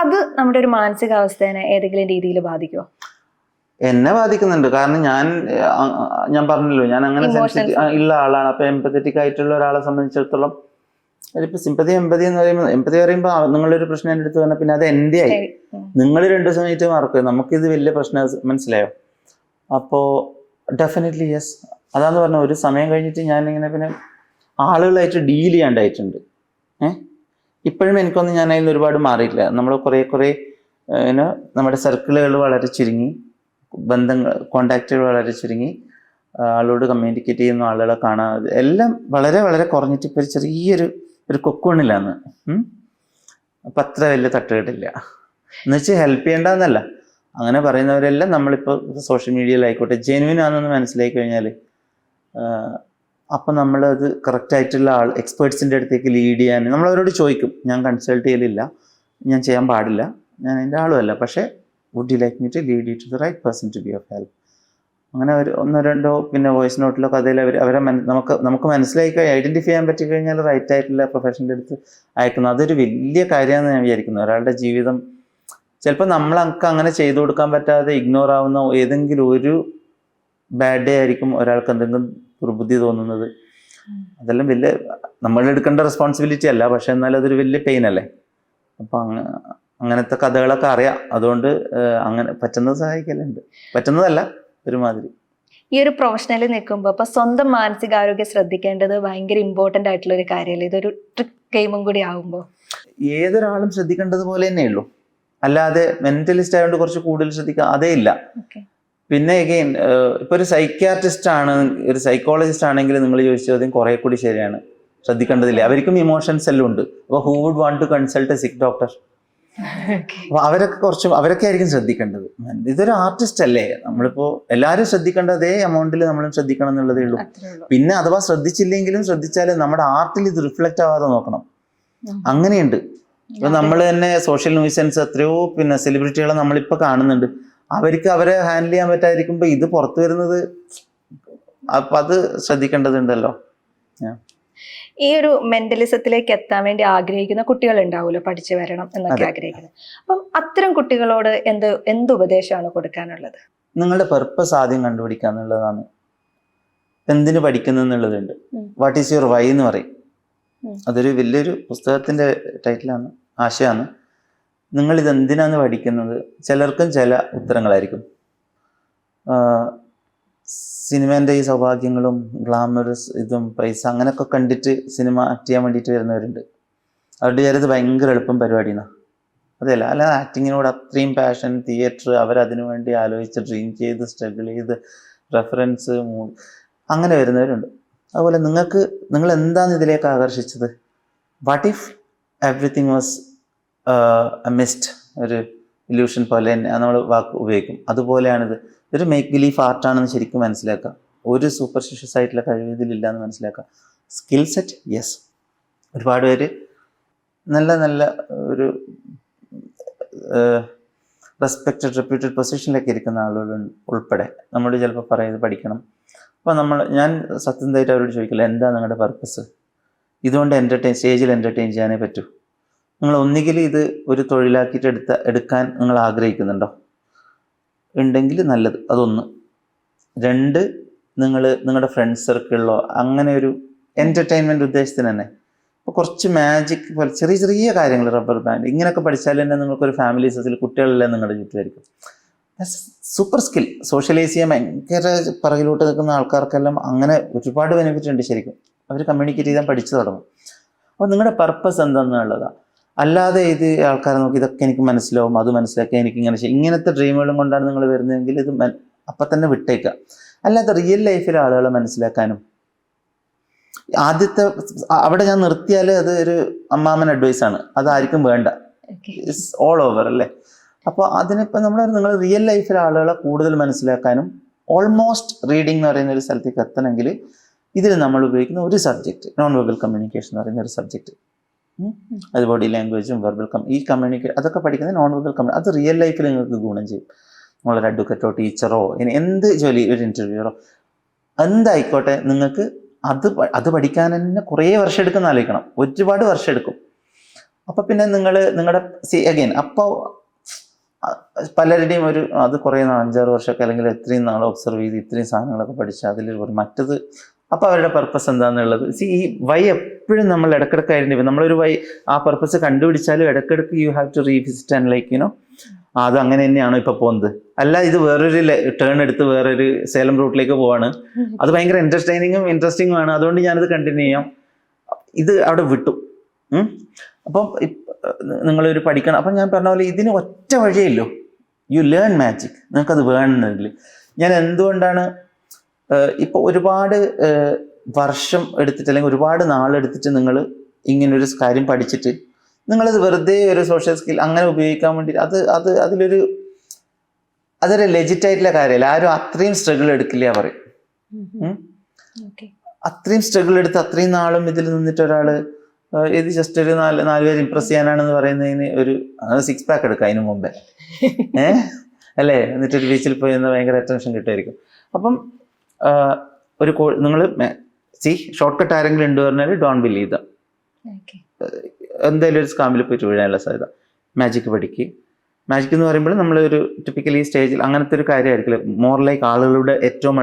[SPEAKER 2] അത് നമ്മുടെ ഒരു മാനസികാവസ്ഥേനെ ഏതെങ്കിലും രീതിയിൽ ബാധിക്കുമോ?
[SPEAKER 1] എന്നെ ബാധിക്കുന്നുണ്ട്. കാരണം ഞാൻ പറഞ്ഞല്ലോ, ഞാൻ അങ്ങനെ ഉള്ള ആളാണ്. അപ്പൊ എംപത്തറ്റിക് ആയിട്ടുള്ള ഒരാളെ സംബന്ധിച്ചിടത്തോളം ഇപ്പൊ എമ്പതി എന്ന് പറയുമ്പോൾ, എമ്പതി പറയുമ്പോൾ നിങ്ങളൊരു പ്രശ്നം എൻ്റെ അടുത്ത് പറഞ്ഞാൽ പിന്നെ അത് എൻ്റെ ആയി. നിങ്ങൾ 2 ദിവസം കഴിഞ്ഞിട്ട് മറക്കുക, നമുക്കിത് വലിയ പ്രശ്നം, മനസ്സിലായോ? അപ്പോൾ ഡെഫിനറ്റ്ലി യെസ്, അതാന്ന് പറഞ്ഞ ഒരു സമയം കഴിഞ്ഞിട്ട് ഞാനിങ്ങനെ പിന്നെ ആളുകളായിട്ട് ഡീൽ ചെയ്യാണ്ടായിട്ടുണ്ട്. ഇപ്പോഴും എനിക്കൊന്നും ഞാൻ അതിൽ ഒരുപാട് മാറിയിട്ടില്ല. നമ്മൾ കുറേ നമ്മുടെ സർക്കിളുകൾ വളരെ ചുരുങ്ങി, കോണ്ടാക്റ്റുകൾ വളരെ ചുരുങ്ങി, ആളോട് കമ്മ്യൂണിക്കേറ്റ് ചെയ്യുന്ന ആളുകളെ കാണാതെ എല്ലാം വളരെ വളരെ കുറഞ്ഞിട്ട് ഇപ്പോൾ ചെറിയൊരു കൊക്കോണില്ലാന്ന്. അപ്പം അത്ര വലിയ തട്ടുകെട്ടില്ല എന്ന് വെച്ചാൽ ഹെൽപ്പ് ചെയ്യേണ്ടെന്നല്ല. അങ്ങനെ പറയുന്നവരെല്ലാം നമ്മളിപ്പോൾ സോഷ്യൽ മീഡിയയിലായിക്കോട്ടെ ജെന്യുവിൻ ആണെന്ന് മനസ്സിലാക്കി കഴിഞ്ഞാൽ അപ്പം നമ്മളത് കറക്റ്റായിട്ടുള്ള എക്സ്പേർട്സിൻ്റെ അടുത്തേക്ക് ലീഡ് ചെയ്യാൻ നമ്മളവരോട് ചോദിക്കും. ഞാൻ കൺസൾട്ട് ചെയ്യലില്ല, ഞാൻ ചെയ്യാൻ പാടില്ല, ഞാൻ അതിൻ്റെ ആളുമല്ല, പക്ഷേ would you like me to lead you to the right person to be of help. അങ്ങനെ ഒരു 1-2 പിന്നെ വോയിസ് നോട്ടിലൊക്കെ അതിൽ അവരെ നമുക്ക് മനസ്സിലാക്കി ഐഡൻറ്റിഫൈ ചെയ്യാൻ പറ്റി കഴിഞ്ഞാൽ റൈറ്റ് ആയിട്ടുള്ള പ്രൊഫഷൻ്റെ അടുത്ത് അയക്കുന്നു. അതൊരു വലിയ കാര്യമാണെന്ന് ഞാൻ വിചാരിക്കുന്നു. ഒരാളുടെ ജീവിതം ചിലപ്പോൾ നമ്മളൊക്കെ അങ്ങനെ ചെയ്തു കൊടുക്കാൻ പറ്റാതെ ഇഗ്നോർ ആവുന്ന ഏതെങ്കിലും ഒരു ബാഡ് ഡേ ആയിരിക്കും ഒരാൾക്ക് എന്തെങ്കിലും ദുർബുദ്ധി തോന്നുന്നത്. അതെല്ലാം വലിയ നമ്മൾ എടുക്കേണ്ട റെസ്പോൺസിബിലിറ്റി അല്ല, പക്ഷെ എന്നാലും അതൊരു വലിയ പെയിൻ അല്ലേ. അപ്പം അങ്ങനത്തെ കഥകളൊക്കെ അറിയാം. അതുകൊണ്ട് അങ്ങനെ പറ്റുന്നത് സഹായിക്കലുണ്ട്, പറ്റുന്നതല്ല ഒരുമാതിരി.
[SPEAKER 2] ഈ ഒരു പ്രൊഫഷണലിൽ നിൽക്കുമ്പോൾ അപ്പോൾ സ്വന്തം മാനസികാരോഗ്യം ശ്രദ്ധിക്കേണ്ടത് ഭയങ്കര ഇമ്പോർട്ടൻ്റ് ആയിട്ടുള്ള ഒരു കാര്യമല്ലേ? ഇതൊരു ട്രിക്ക് ഗെയിമും കൂടി ആകുമ്പോൾ
[SPEAKER 1] ഏതൊരാളും ശ്രദ്ധിക്കേണ്ടത് പോലെ തന്നെ ഉള്ളൂ. അല്ലാതെ മെന്റലിസ്റ്റ് ആയതുകൊണ്ട് കുറച്ച് കൂടുതൽ ശ്രദ്ധിക്കുക അതേ ഇല്ല. പിന്നെ എഗെയിൻ ഇപ്പൊ ഒരു സൈക്യാട്രിസ്റ്റ് ആണ്, ഒരു സൈക്കോളജിസ്റ്റ് ആണെങ്കിൽ നിങ്ങൾ ചോദിച്ച ചോദ്യം കുറെ കൂടി ശരിയാണ്. ശ്രദ്ധിക്കേണ്ടതില്ല, അവർക്കും ഇമോഷൻസ് എല്ലാം ഉണ്ട്. അപ്പോൾ who would want to consult a sick doctor? അപ്പൊ അവരൊക്കെ ആയിരിക്കും ശ്രദ്ധിക്കേണ്ടത്. ഇതൊരു ആർട്ടിസ്റ്റ് അല്ലേ, നമ്മളിപ്പോ എല്ലാവരും ശ്രദ്ധിക്കേണ്ട അതേ എമൗണ്ടിൽ നമ്മളും ശ്രദ്ധിക്കണം എന്നുള്ളതേ ഉള്ളൂ. പിന്നെ അഥവാ ശ്രദ്ധിച്ചില്ലെങ്കിലും ശ്രദ്ധിച്ചാലും നമ്മുടെ ആർട്ടിൽ ഇത് റിഫ്ലക്റ്റ് ആവാതെ നോക്കണം. അങ്ങനെയുണ്ട്. ഇപ്പൊ നമ്മൾ തന്നെ സോഷ്യൽ ന്യൂസൻസ് എത്രയോ പിന്നെ സെലിബ്രിറ്റികളെ നമ്മളിപ്പോ കാണുന്നുണ്ട്. അവർക്ക് അവരെ ഹാൻഡിൽ ചെയ്യാൻ പറ്റാതിരിക്കുമ്പോ ഇത് പുറത്തു വരുന്നത്, അപ്പൊ അത് ശ്രദ്ധിക്കേണ്ടതുണ്ടല്ലോ.
[SPEAKER 2] ഈ ഒരു മെന്റലിസത്തിലേക്ക് എത്താൻ വേണ്ടി ആഗ്രഹിക്കുന്ന കുട്ടികൾ ഉണ്ടാവുമല്ലോ, പഠിച്ചു വരണം എന്നൊക്കെ ആഗ്രഹിക്കുന്നത്. അപ്പം അത്തരം കുട്ടികളോട് എന്ത് ഉപദേശമാണ് കൊടുക്കാനുള്ളത്?
[SPEAKER 1] നിങ്ങളുടെ പർപ്പസ് ആദ്യം കണ്ടുപിടിക്കുക എന്നുള്ളതാണ്. എന്തിനു പഠിക്കുന്നു എന്നുള്ളതുണ്ട്. വാട്ട് ഈസ് യുവർ വൈ എന്ന് പറയും. അതൊരു വലിയൊരു പുസ്തകത്തിന്റെ ടൈറ്റിലാണ്, ആശയമാണ്. നിങ്ങൾ ഇത് എന്തിനാണ് പഠിക്കുന്നത്? ചിലർക്കും ചില ഉത്തരങ്ങളായിരിക്കും. സിനിമേൻ്റെ ഈ സൗഭാഗ്യങ്ങളും ഗ്ലാമറസ് ഇതും പൈസ അങ്ങനെയൊക്കെ കണ്ടിട്ട് സിനിമ ആക്ട് ചെയ്യാൻ വേണ്ടിയിട്ട് വരുന്നവരുണ്ട്. അവരുടെ വിചാരിത് ഭയങ്കര എളുപ്പം പരിപാടിയാണ്. അതെയല്ല, അല്ല ആക്ടിങ്ങിനോട് അത്രയും പാഷൻ, തിയേറ്റർ, അവരതിനു വേണ്ടി ആലോചിച്ച് ഡ്രീം ചെയ്ത് സ്ട്രഗിൾ ചെയ്ത് റെഫറൻസ് അങ്ങനെ വരുന്നവരുണ്ട്. അതുപോലെ നിങ്ങൾ എന്താണ് ഇതിലേക്ക് ആകർഷിച്ചത്? What if everything was mist, ഒരു ഇല്യൂഷൻ പോലെ നമ്മൾ വാക്ക് ഉപയോഗിക്കും, അതുപോലെയാണിത്. ഒരു മേക്ക് ബിലീഫ് ആർട്ടാണെന്ന് ശരിക്കും മനസ്സിലാക്കുക. ഒരു സൂപ്പർസ്റ്റിഷ്യസ് ആയിട്ടുള്ള കഴിവ് ഇതിലില്ല എന്ന് മനസ്സിലാക്കുക. സ്കിൽ സെറ്റ്, യെസ്, ഒരുപാട് പേര് നല്ല നല്ല ഒരു റെസ്പെക്റ്റഡ് റെപ്യൂട്ടഡ് പൊസിഷനിലൊക്കെ ഇരിക്കുന്ന ആളുകൾ ഉൾപ്പെടെ നമ്മളോട് ചിലപ്പോൾ പറയുന്നത് പഠിക്കണം. അപ്പോൾ ഞാൻ സത്യമായിട്ട് അവരോട് ചോദിക്കില്ല, എന്താ നിങ്ങളുടെ പർപ്പസ്? ഇതുകൊണ്ട് സ്റ്റേജിൽ എൻ്റർടൈൻ ചെയ്യാനേ പറ്റൂ. നിങ്ങൾ ഒന്നുകിൽ ഇത് ഒരു തൊഴിലാക്കിയിട്ട് എടുക്കാൻ നിങ്ങൾ ആഗ്രഹിക്കുന്നുണ്ടോ? ഉണ്ടെങ്കിൽ നല്ലത്, അതൊന്ന്. രണ്ട്, നിങ്ങളുടെ ഫ്രണ്ട്സ് സർക്കിളിലോ അങ്ങനെ ഒരു എൻ്റർടൈൻമെൻറ്റ് ഉദ്ദേശത്തിന് തന്നെ ഇപ്പോൾ കുറച്ച് മാജിക് പോലെ ചെറിയ ചെറിയ കാര്യങ്ങൾ, റബ്ബർ ബാൻഡ്, ഇങ്ങനെയൊക്കെ പഠിച്ചാൽ തന്നെ നിങ്ങൾക്കൊരു ഫാമിലി സസിൽ കുട്ടികളെല്ലാം നിങ്ങളുടെ ചുറ്റുമായിരിക്കും. Super skill. സോഷ്യലൈസ് ചെയ്യാൻ ഭയങ്കര പിറകിലോട്ട് നിൽക്കുന്ന ആൾക്കാർക്കെല്ലാം അങ്ങനെ ഒരുപാട് ബെനിഫിറ്റ് ഉണ്ട് ശരിക്കും. അവർ കമ്മ്യൂണിക്കേറ്റ് ചെയ്യാൻ പഠിച്ചു തുടങ്ങും. അപ്പോൾ നിങ്ങളുടെ പർപ്പസ് എന്താണെന്നുള്ളതാണ്. അല്ലാതെ ഇത് ആൾക്കാരെ നോക്കി ഇതൊക്കെ എനിക്ക് മനസ്സിലാവും, അത് മനസ്സിലാക്കി എനിക്ക് ഇങ്ങനത്തെ ഡ്രീമുകളും കൊണ്ടാണ് നിങ്ങൾ വരുന്നതെങ്കിൽ ഇത് അപ്പം തന്നെ വിട്ടേക്കുക. അല്ലാതെ റിയൽ ലൈഫിലെ ആളുകളെ മനസ്സിലാക്കാനും ആദ്യത്തെ അവിടെ ഞാൻ നിർത്തിയാൽ അത് ഒരു അമ്മാമൻ അഡ്വൈസാണ്, അതായിരിക്കും വേണ്ട. ഇറ്റ്സ് ഓൾ ഓവർ അല്ലേ. അപ്പോൾ അതിനിപ്പോൾ നിങ്ങൾ റിയൽ ലൈഫിലെ ആളുകളെ കൂടുതൽ മനസ്സിലാക്കാനും ഓൾമോസ്റ്റ് റീഡിംഗ് എന്ന് പറയുന്ന ഒരു സ്ഥലത്തേക്ക് എത്തണമെങ്കിൽ ഇതിൽ നമ്മൾ ഉപയോഗിക്കുന്ന ഒരു സബ്ജക്റ്റ്, നോൺ വെർബൽ കമ്മ്യൂണിക്കേഷൻ എന്ന് പറയുന്ന ഒരു സബ്ജക്റ്റ്. അത് ബോഡി ലാംഗ്വേജും വെർബൽ ഈ കമ്മ്യൂണിക്കേഷൻ അതൊക്കെ പഠിക്കുന്നത് നോൺ വെർബൽ അത് റിയൽ ലൈഫിൽ നിങ്ങൾക്ക് ഗുണം ചെയ്യും. നിങ്ങളൊരു അഡ്വക്കറ്റോ ടീച്ചറോ ഇനി എന്ത് ജോലി, ഒരു ഇൻ്റർവ്യൂറോ എന്തായിക്കോട്ടെ, നിങ്ങൾക്ക് അത് പഠിക്കാൻ തന്നെ കുറേ വർഷം എടുക്കുന്ന ആലോചിക്കണം, ഒരുപാട് വർഷം എടുക്കും. അപ്പോൾ പിന്നെ നിങ്ങളുടെ അഗൈൻ അപ്പോൾ പലരുടെയും അത് കുറേ 5-6 വർഷമൊക്കെ അല്ലെങ്കിൽ എത്രയും നാൾ ഒബ്സർവ് ചെയ്ത് ഇത്രയും സാധനങ്ങളൊക്കെ പഠിച്ച് അതിൽ മറ്റത്. അപ്പോൾ അവരുടെ പർപ്പസ് എന്താണെന്നുള്ളത് ഈ വൈ എപ്പോഴും നമ്മൾ ഇടക്കിടക്ക് ആയിരുന്നു. നമ്മളൊരു വൈ ആ പർപ്പസ് കണ്ടുപിടിച്ചാലും ഇടക്കിടക്ക് you have to revisit and like അത് അങ്ങനെ തന്നെയാണോ ഇപ്പോൾ പോകുന്നത്, അല്ല ഇത് വേറൊരു ടേൺ എടുത്ത് വേറൊരു സേലം റൂട്ടിലേക്ക് പോവാണ്, അത് ഭയങ്കര എൻ്റർടൈനിങ്ങും ഇൻട്രസ്റ്റിങ്ങും ആണ്, അതുകൊണ്ട് ഞാനത് കണ്ടിന്യൂ ചെയ്യാം, ഇത് അവിടെ വിട്ടു. അപ്പം നിങ്ങളൊരു പഠിക്കണം. അപ്പം ഞാൻ പറഞ്ഞ പോലെ ഇതിന് ഒറ്റ വഴിയല്ലോ, യു ലേൺ മാജിക്. നിങ്ങൾക്കത് വേണമെന്നുണ്ടെങ്കിൽ ഞാൻ എന്തുകൊണ്ടാണ് ഇപ്പോൾ ഒരുപാട് വർഷം എടുത്തിട്ട് അല്ലെങ്കിൽ ഒരുപാട് നാളെടുത്തിട്ട് നിങ്ങൾ ഇങ്ങനൊരു കാര്യം പഠിച്ചിട്ട് നിങ്ങളത് വെറുതെ ഒരു സോഷ്യൽ സ്കിൽ അങ്ങനെ ഉപയോഗിക്കാൻ വേണ്ടി അതൊരു ലെജിറ്റ് ആയിട്ടുള്ള കാര്യമല്ല. ആരും അത്രയും സ്ട്രഗിൾ എടുക്കില്ല പറയും. അത്രയും സ്ട്രഗിൾ എടുത്ത് അത്രയും നാളും ഇതിൽ നിന്നിട്ട് ഒരാള് ഇത് ജസ്റ്റ് ഒരു 4 പേര് ഇംപ്രസ് ചെയ്യാനാണെന്ന് പറയുന്നതിന് ഒരു 6 പാക്ക് എടുക്കുക അതിന് മുമ്പേ അല്ലേ, എന്നിട്ടൊരു ബീച്ചിൽ പോയി ഭയങ്കര അറ്റൻഷൻ കിട്ടുമായിരിക്കും. അപ്പം നിങ്ങൾ ഷോർട്ട് കട്ട് ആരെങ്കിലും ഉണ്ട് പറഞ്ഞാൽ ഡോൺ ബിലീവ് ദം. എന്തായാലും ഒരു സ്കാമിൽ പോയിട്ട് വീഴാനുള്ള സാധ്യത. മാജിക് പഠിക്കുക. മാജിക് എന്ന് പറയുമ്പോൾ നമ്മളൊരു ടിപ്പിക്കലി സ്റ്റേജിൽ അങ്ങനത്തെ ഒരു കാര്യമായിരിക്കില്ല, മോർ ലൈക്ക് ആളുകളുടെ ഏറ്റവും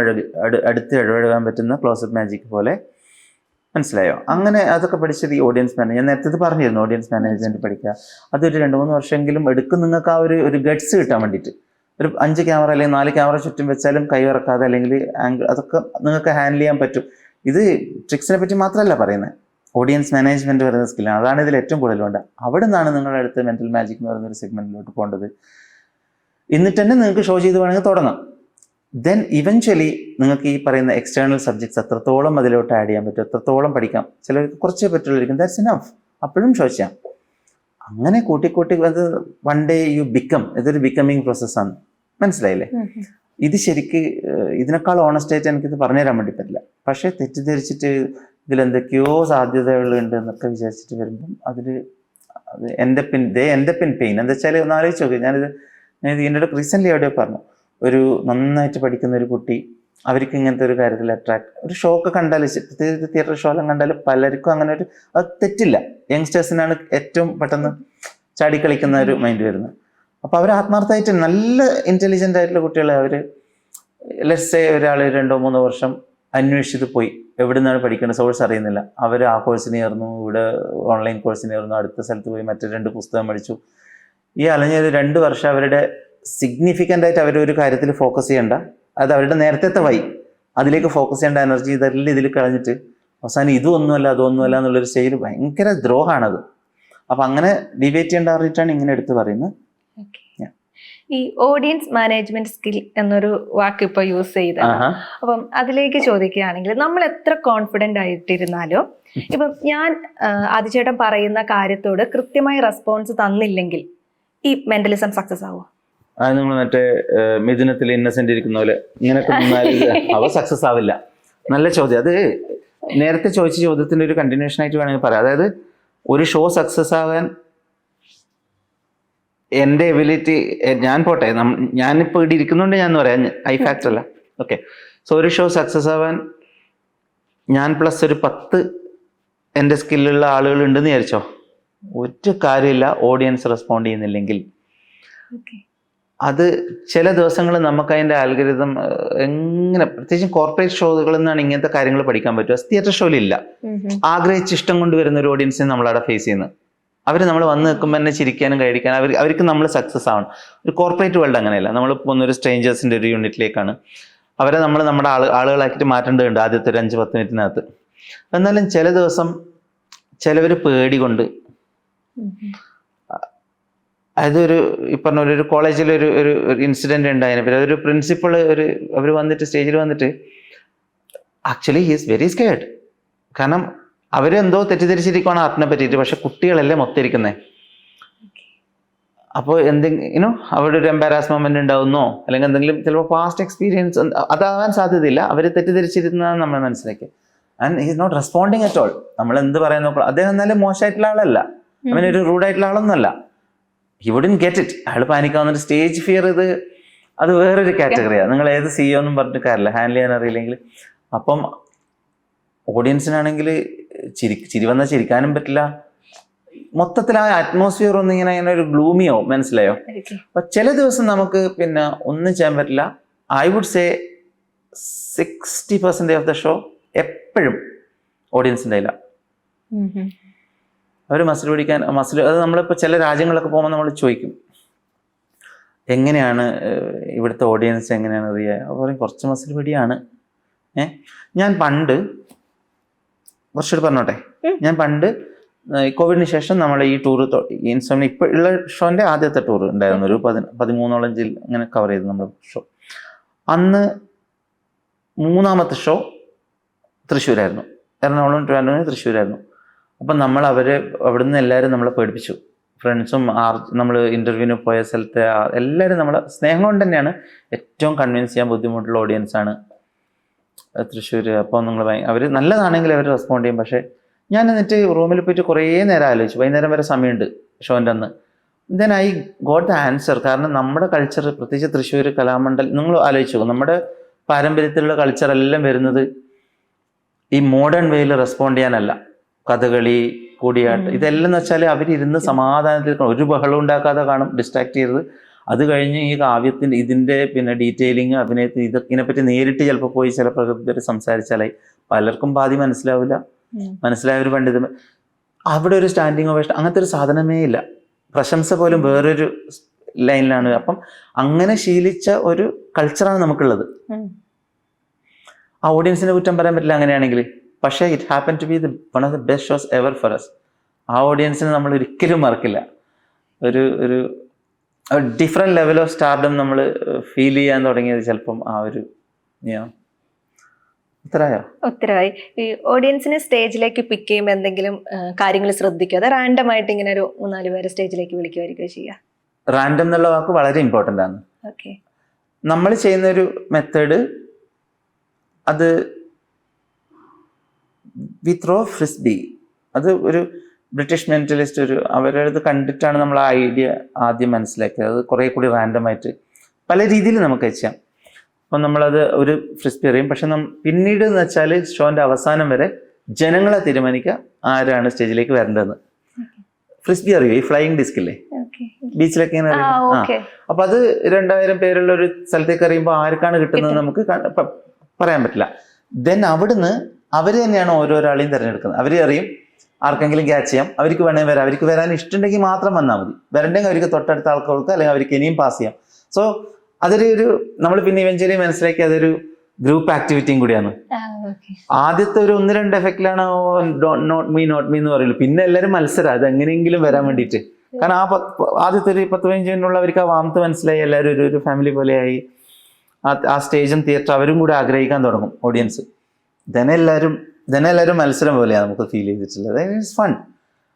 [SPEAKER 1] അടുത്ത് ഇടപഴകാൻ പറ്റുന്ന ക്ലോസപ്പ് മാജിക് പോലെ. മനസ്സിലായോ? അങ്ങനെ അതൊക്കെ പഠിച്ചത് ഈ ഓഡിയൻസ് മാനേജ്, ഞാൻ നേരത്തെ പറഞ്ഞിരുന്നു, ഓഡിയൻസ് മാനേജ്മെന്റ് പഠിക്കുക. അതൊരു 2-3 വർഷമെങ്കിലും എടുക്കും നിങ്ങൾക്ക് ആ ഒരു ഗട്ട്സ് കിട്ടാൻ വേണ്ടിയിട്ട്. ഒരു 5 ക്യാമറ അല്ലെങ്കിൽ 4 ക്യാമറ ചുറ്റും വെച്ചാലും കൈ ഇറക്കാതെ അല്ലെങ്കിൽ ആംഗിൾ അതൊക്കെ നിങ്ങൾക്ക് ഹാൻഡിൽ ചെയ്യാൻ പറ്റും. ഇത് ട്രിക്സിനെ പറ്റി മാത്രമല്ല പറയുന്നത്, ഓഡിയൻസ് മാനേജ്മെന്റ് പറയുന്ന സ്കില്ലാണ്. അതാണ് ഇതിൽ ഏറ്റവും കൂടുതൽ വേണ്ടത്. അവിടെ നിന്നാണ് നിങ്ങളുടെ അടുത്ത് മെന്റൽ മാജിക് എന്ന് പറയുന്ന ഒരു സെഗ്മെന്റിലോട്ട് പോകേണ്ടത്. എന്നിട്ട് തന്നെ നിങ്ങൾക്ക് ഷോ ചെയ്ത് വേണമെങ്കിൽ തുടങ്ങാം. ദെൻ ഇവൻച്വലി നിങ്ങൾക്ക് ഈ പറയുന്ന എക്സ്റ്റേണൽ സബ്ജക്ട്സ് എത്രത്തോളം അതിലോട്ട് ആഡ് ചെയ്യാൻ പറ്റും, എത്രത്തോളം പഠിക്കാം. ചിലർക്ക് കുറച്ചേ പറ്റുള്ളൂ, ദാറ്റ്സ് ഇനഫ്. അപ്പോഴും ഷോ ചെയ്യാം. അങ്ങനെ കൂട്ടിക്കൂട്ടി അത് വൺ ഡേ യു ബിക്കം. ഇതൊരു ബിക്കമിങ് പ്രോസസ്സാണ്. മനസ്സിലായില്ലേ? ഇത് ശരിക്ക് ഇതിനേക്കാൾ ഓണസ്റ്റ് ആയിട്ട് എനിക്കിത് പറഞ്ഞുതരാൻ വേണ്ടി പറ്റില്ല. പക്ഷേ തെറ്റിദ്ധരിച്ചിട്ട് ഇതിലെന്തൊക്കെയോ സാധ്യതകളുണ്ട് എന്നൊക്കെ വിചാരിച്ചിട്ട് വരുമ്പം അത് എൻ്റെ പിൻ പെയിൻ എന്താ വെച്ചാൽ ഒന്ന് ആലോചിച്ച് നോക്കി. ഞാനിത് ഇതിൻ്റെ ഇടയ്ക്ക് റീസെൻ്റ്ലി എവിടെയോ പറഞ്ഞു, ഒരു നന്നായിട്ട് പഠിക്കുന്ന ഒരു കുട്ടി, അവർക്ക് ഇങ്ങനത്തെ ഒരു കാര്യത്തിൽ ഒരു ഷോ ഒക്കെ കണ്ടാൽ, പ്രത്യേകിച്ച് തിയേറ്റർ ഷോ എല്ലാം കണ്ടാൽ പലർക്കും അങ്ങനെ അത് തെറ്റില്ല. യങ്സ്റ്റേഴ്സിനാണ് ഏറ്റവും പെട്ടെന്ന് ചാടിക്കളിക്കുന്ന ഒരു മൈൻഡ് വരുന്നത്. അപ്പോൾ അവർ ആത്മാർത്ഥമായിട്ട് നല്ല ഇൻ്റലിജൻ്റ് ആയിട്ടുള്ള കുട്ടികളെ അവർ ലെറ്റ്സ് സേ ഒരാൾ 2-3 വർഷം അന്വേഷിച്ചത് പോയി, എവിടെ നിന്നാണ് പഠിക്കേണ്ട സോഴ്സ് അറിയുന്നില്ല. അവർ ആ കോഴ്സിന് ചേർന്നു, ഇവിടെ ഓൺലൈൻ കോഴ്സിന് ചേർന്നു, അടുത്ത സ്ഥലത്ത് പോയി മറ്റു 2 പുസ്തകം പഠിച്ചു. ഈ അലഞ്ഞൊരു 2 വർഷം അവരുടെ സിഗ്നിഫിക്കൻ്റ് ആയിട്ട് അവരൊരു കാര്യത്തിൽ ഫോക്കസ് ചെയ്യേണ്ട, അത് അവരുടെ നേരത്തെ അതിലേക്ക് ഫോക്കസ് ചെയ്യേണ്ട എനർജി ഇതെല്ലാം ഇതിൽ കളഞ്ഞിട്ട് അവസാനം ഇതൊന്നുമല്ല അതൊന്നുമല്ല എന്നുള്ളൊരു സ്റ്റേജിൽ ഭയങ്കര ദ്രോഹമാണത്. അപ്പം അങ്ങനെ ഡിബേറ്റ് ചെയ്യേണ്ട പറഞ്ഞിട്ടാണ് ഇങ്ങനെ എടുത്ത് പറയുന്നത്.
[SPEAKER 2] ഈ ഓഡിയൻസ് മാനേജ്മെന്റ് സ്കിൽ എന്നൊരു വാക്ക് ഇപ്പൊ യൂസ് ചെയ്ത, അപ്പം അതിലേക്ക് ചോദിക്കുകയാണെങ്കിൽ നമ്മൾ എത്ര കോൺഫിഡന്റ് ആയിട്ടിരുന്നാലും ഇപ്പം ഞാൻ ആദിചേട്ടൻ പറയുന്ന കാര്യത്തോട് കൃത്യമായി റെസ്പോൺസ് തന്നില്ലെങ്കിൽ ഈ മെന്റലിസം സക്സസ് ആവുമോ?
[SPEAKER 1] അത് നിങ്ങൾ മറ്റേ മിഥുനത്തിൽ ഇന്നസെന്റ് ഇരിക്കുന്ന പോലെ ഇങ്ങനെയൊക്കെ അവ സക്സസ് ആവില്ല. നല്ല ചോദ്യം. അത് നേരത്തെ ചോദിച്ച ചോദ്യത്തിന്റെ ഒരു കണ്ടിന്യൂഷൻ ആയിട്ട് വേണമെങ്കിൽ പറയാം. അതായത് ഒരു ഷോ സക്സസ് ആകാൻ എൻ്റെ എബിലിറ്റി, ഞാൻ പോട്ടെ, ഞാനിപ്പോൾ ഇവിടെ ഇരിക്കുന്നുണ്ട് ഞാൻ പറയാം, ഐ ഫാക്ടർ അല്ല. ഓക്കെ, സോ ഒരു ഷോ സക്സസ് ആവാൻ ഞാൻ പ്ലസ് ഒരു 10 എൻ്റെ സ്കില്ലുള്ള ആളുകൾ ഉണ്ടെന്ന് വിചാരിച്ചോ, ഒരു കാര്യമില്ല. ഓഡിയൻസ് റെസ്പോണ്ട് ചെയ്യുന്നില്ലെങ്കിൽ അത് ചില ദിവസങ്ങൾ നമുക്ക് അതിൻ്റെ ആൽഗരിതം എങ്ങനെ, പ്രത്യേകിച്ചും കോർപ്പറേറ്റ് ഷോകളിൽ നിന്നാണ് ഇങ്ങനത്തെ കാര്യങ്ങൾ പഠിക്കാൻ പറ്റുക. തിയേറ്റർ ഷോയിലില്ല. ആഗ്രഹിച്ച് ഇഷ്ടം കൊണ്ട് വരുന്ന ഒരു ഓഡിയൻസിനെ നമ്മളവിടെ ഫേസ് ചെയ്യുന്നത്. അവർ നമ്മൾ വന്ന് നിൽക്കുമ്പോൾ തന്നെ ചിരിക്കാനും കഴിക്കാനും അവർക്ക് നമ്മൾ സക്സസ് ആവണം. ഒരു കോർപ്പറേറ്റ് വേൾഡ് അങ്ങനെയല്ല. നമ്മൾ പോകുന്നൊരു സ്ട്രേഞ്ചേഴ്സിൻ്റെ ഒരു യൂണിറ്റിലേക്കാണ്. അവരെ നമ്മൾ നമ്മുടെ ആളുകളാക്കിയിട്ട് മാറ്റേണ്ടതുണ്ട് ആദ്യത്തെ ഒരു 5-10 മിനിറ്റിനകത്ത്. എന്നാലും ചില ദിവസം ചിലവർ പേടി കൊണ്ട്, അതൊരു ഈ പറഞ്ഞ ഒരു കോളേജിലൊരു ഒരു ഇൻസിഡൻറ്റ് ഉണ്ടായതിനെ പറ്റി അതൊരു പ്രിൻസിപ്പൾ അവർ വന്നിട്ട് സ്റ്റേജിൽ വന്നിട്ട് actually he is very scared. കാരണം അവരെന്തോ തെറ്റിദ്ധരിച്ചിരിക്കുകയാണ് ആർട്ടിനെ പറ്റിയിട്ട്, പക്ഷെ കുട്ടികളല്ലേ മൊത്തം ഇരിക്കുന്നത്. അപ്പോൾ എന്തെങ്കിലും അവിടെ ഒരു എംബാരാസ്മെന്റ് ഉണ്ടാവുന്നോ അല്ലെങ്കിൽ എന്തെങ്കിലും ചിലപ്പോൾ പാസ്റ്റ് എക്സ്പീരിയൻസ് അതാവാൻ സാധ്യതയില്ല. അവർ തെറ്റിദ്ധരിച്ചിരുന്നതാണ് നമ്മൾ മനസ്സിലാക്കി. And he is not responding at all. നമ്മൾ എന്ത് പറയാൻ നോക്കണം. അദ്ദേഹം എന്നാലും മോശമായിട്ടുള്ള ആളല്ല, അവനൊരു റൂഡായിട്ടുള്ള ആളൊന്നുമല്ല. He wouldn't get it. അയാൾ പാനിക്കാവുന്ന സ്റ്റേജ് ഫിയർ, അത് വേറൊരു കാറ്റഗറിയാണ്. നിങ്ങൾ ഏത് CEO ഒന്നും പറഞ്ഞിട്ട് കാര്യമില്ല, ഹാൻഡിൽ ചെയ്യാൻ അറിയില്ലെങ്കിൽ. അപ്പം ഓഡിയൻസിനാണെങ്കിൽ ചിരി വന്നാൽ ചിരിക്കാനും പറ്റില്ല. മൊത്തത്തിൽ ആ അറ്റ്മോസ്ഫിയർ ഒന്നും ഇങ്ങനെ ഒരു ഗ്ലൂമിയോ, മനസ്സിലായോ? അപ്പൊ ചില ദിവസം നമുക്ക് പിന്നെ ഒന്നും ചെയ്യാൻ പറ്റില്ല. I would say 60% of the show എപ്പോഴും ഓഡിയൻസിൻ്റെ ഇല്ല. അവർ മസിൽ പിടിക്കാൻ അത് നമ്മളിപ്പോൾ ചില രാജ്യങ്ങളൊക്കെ പോകുമ്പോൾ നമ്മൾ ചോദിക്കും എങ്ങനെയാണ് ഇവിടുത്തെ ഓഡിയൻസ് എങ്ങനെയാണ് പറയും കുറച്ച് മസിൽ പിടിയാണ്. ഞാൻ പണ്ട് കുറച്ചുകൂടി പറഞ്ഞോട്ടെ, ഞാൻ പണ്ട് കോവിഡിന് ശേഷം നമ്മൾ ഈ ടൂർ ഇൻസ്റ്റോമിന് ഇപ്പോൾ ഉള്ള ഷോൻ്റെ ആദ്യത്തെ ടൂർ ഉണ്ടായിരുന്നു. ഒരു 13ഓളം ജില്ല അങ്ങനെ കവർ ചെയ്തു നമ്മൾ ഷോ. അന്ന് 3ാമത്തെ ഷോ തൃശ്ശൂരായിരുന്നു. എറണാകുളം, ട്രിവാൻഡ്രം, തൃശ്ശൂരായിരുന്നു. അപ്പം നമ്മൾ അവിടുന്ന് എല്ലാവരും നമ്മളെ പേടിപ്പിച്ചു. ഫ്രണ്ട്സും നമ്മൾ ഇൻ്റർവ്യൂവിന് പോയ സ്ഥലത്തെ എല്ലാവരും നമ്മളെ സ്നേഹം കൊണ്ട് തന്നെയാണ്. ഏറ്റവും കൺവിൻസ് ചെയ്യാൻ ബുദ്ധിമുട്ടുള്ള ഓഡിയൻസാണ് തൃശ്ശൂർ. അപ്പോൾ നിങ്ങൾ അവർ നല്ലതാണെങ്കിൽ അവർ റെസ്പോണ്ട് ചെയ്യും. പക്ഷേ ഞാൻ എന്നിട്ട് റൂമിൽ പോയിട്ട് കുറേ നേരം ആലോചിച്ചു. വൈകുന്നേരം വരെ സമയമുണ്ട് ഷോൻ്റെ അന്ന്. Then I got the answer. കാരണം നമ്മുടെ കൾച്ചർ, പ്രത്യേകിച്ച് തൃശ്ശൂർ കലാമണ്ഡലം, നിങ്ങൾ ആലോചിച്ചു, നമ്മുടെ പാരമ്പര്യത്തിലുള്ള കൾച്ചറെല്ലാം വരുന്നത് ഈ മോഡേൺ വേയിൽ റെസ്പോണ്ട് ചെയ്യാനല്ല. കഥകളി, കൂടിയാട്ടം, ഇതെല്ലാം എന്ന് വെച്ചാൽ അവരിരുന്ന് സമാധാനത്തിൽ ഒരു ബഹളം ഉണ്ടാക്കാതെ കാണും, ഡിസ്ട്രാക്ട് ചെയ്തത്. അത് കഴിഞ്ഞ് ഈ കാവ്യത്തിൻ്റെ ഇതിൻ്റെ പിന്നെ ഡീറ്റെയിലിങ്, അഭിനയത്തിന് ഇതിനെപ്പറ്റി നേരിട്ട് ചിലപ്പോൾ പോയി ചില പ്രകൃതിയായിട്ട് സംസാരിച്ചാലായി പലർക്കും പാതി മനസ്സിലാവില്ല. മനസ്സിലായ ഒരു പണ്ഡിതൻ അവിടെ ഒരു സ്റ്റാൻഡിങ് ഓവേഷൻ അങ്ങനത്തെ ഒരു സാധനമേ ഇല്ല. പ്രശംസ പോലും വേറൊരു ലൈനിലാണ്. അപ്പം അങ്ങനെ ശീലിച്ച ഒരു കൾച്ചറാണ് നമുക്കുള്ളത്. ആ ഓഡിയൻസിനെ കുറ്റം പറയാൻ പറ്റില്ല അങ്ങനെയാണെങ്കിൽ. പക്ഷേ it happen to be one of the best shows ever for us. ആ ഓഡിയൻസിനെ നമ്മൾ ഒരിക്കലും മറക്കില്ല. ഒരു ഡിഫറെൻറ്റ് ലെവൽ ഓഫ് സ്റ്റാർഡം നമ്മൾ ഫീൽ ചെയ്യാൻ തുടങ്ങിയത് ചിലപ്പം ആ ഒരു
[SPEAKER 2] ഉത്തരവായി. ഈ ഓഡിയൻസിനെ സ്റ്റേജിലേക്ക് പിക്ക് ചെയ്യുമ്പോൾ എന്തെങ്കിലും കാര്യങ്ങൾ ശ്രദ്ധിക്കുക? അത് റാൻഡം ആയിട്ട് ഇങ്ങനെ ഒരു 3-4 പേര് സ്റ്റേജിലേക്ക് വിളിക്കുമായിരിക്കും ചെയ്യുക?
[SPEAKER 1] റാൻഡം എന്നുള്ള വാക്ക് വളരെ ഇമ്പോർട്ടൻ്റ് ആണ്.
[SPEAKER 2] ഓക്കെ,
[SPEAKER 1] നമ്മൾ ചെയ്യുന്നൊരു മെത്തേഡ്, അത് വി ത്രോ ഫ്രിസ്ബി. അത് ഒരു ബ്രിട്ടീഷ് മെന്റലിസ്റ്റ് അവരത് കണ്ടിട്ടാണ് നമ്മൾ ആ ഐഡിയ ആദ്യം മനസ്സിലാക്കിയത്. അത് കുറേ കൂടി റാൻഡമായിട്ട് പല രീതിയിൽ നമുക്ക് ചെയ്യാം. അപ്പം നമ്മളത് ഒരു ഫ്രിസ്ബി അറിയും. പക്ഷെ പിന്നീട് എന്ന് വെച്ചാൽ ഷോൻ്റെ അവസാനം വരെ ജനങ്ങളെ തീരുമാനിക്കുക ആരാണ് സ്റ്റേജിലേക്ക് വരേണ്ടതെന്ന്. ഫ്രിസ്ബി അറിയോ? ഈ ഫ്ലൈയിങ് ഡിസ്ക് ഇല്ലേ ബീച്ചിലൊക്കെ ഇങ്ങനെ അറിയാം. അപ്പൊ അത് 2000 പേരുള്ള ഒരു സ്ഥലത്തേക്ക് അറിയുമ്പോൾ ആർക്കാണ് കിട്ടുന്നത് നമുക്ക് പറയാൻ പറ്റില്ല. ദെൻ അവിടുന്ന് അവർ തന്നെയാണ് ഓരോരാളെയും തിരഞ്ഞെടുക്കുന്നത്. അവർ അറിയും ആർക്കെങ്കിലും ക്യാച്ച് ചെയ്യാം, അവർക്ക് വേണമെങ്കിൽ വരാം, അവർക്ക് വരാൻ ഇഷ്ടമുണ്ടെങ്കിൽ മാത്രം വന്നാൽ മതി, വരണ്ടെങ്കിൽ അവർക്ക് തൊട്ടടുത്ത ആൾക്കാർക്ക് അല്ലെങ്കിൽ അവർക്ക് ഇനിയും പാസ് ചെയ്യാം. സോ അതൊരു നമ്മൾ പിന്നെ ഇവഞ്ച്വലി മനസ്സിലാക്കി അതൊരു ഗ്രൂപ്പ് ആക്ടിവിറ്റിയും കൂടിയാണ്. ആദ്യത്തെ ഒരു 1-2 എഫക്റ്റിലാണ് നോട്ട് മീ എന്ന് പറയുള്ളൂ. പിന്നെ എല്ലാവരും മത്സരം, അത് എങ്ങനെയെങ്കിലും വരാൻ വേണ്ടിയിട്ട്. കാരണം ആദ്യത്തെ ഒരു 10-15 മിനിറ്റുള്ളവർക്ക് ആ വാമത്ത് മനസ്സിലായി, എല്ലാവരും ഒരു ഫാമിലി പോലെയായി. ആ സ്റ്റേജും തിയേറ്റർ അവരും കൂടെ ആഗ്രഹിക്കാൻ തുടങ്ങും ഓഡിയൻസ്. ഇതെല്ലാവരും മത്സരം പോലെയാണ് നമുക്ക് ഫീൽ ചെയ്തിട്ടുള്ളത്. It's fun.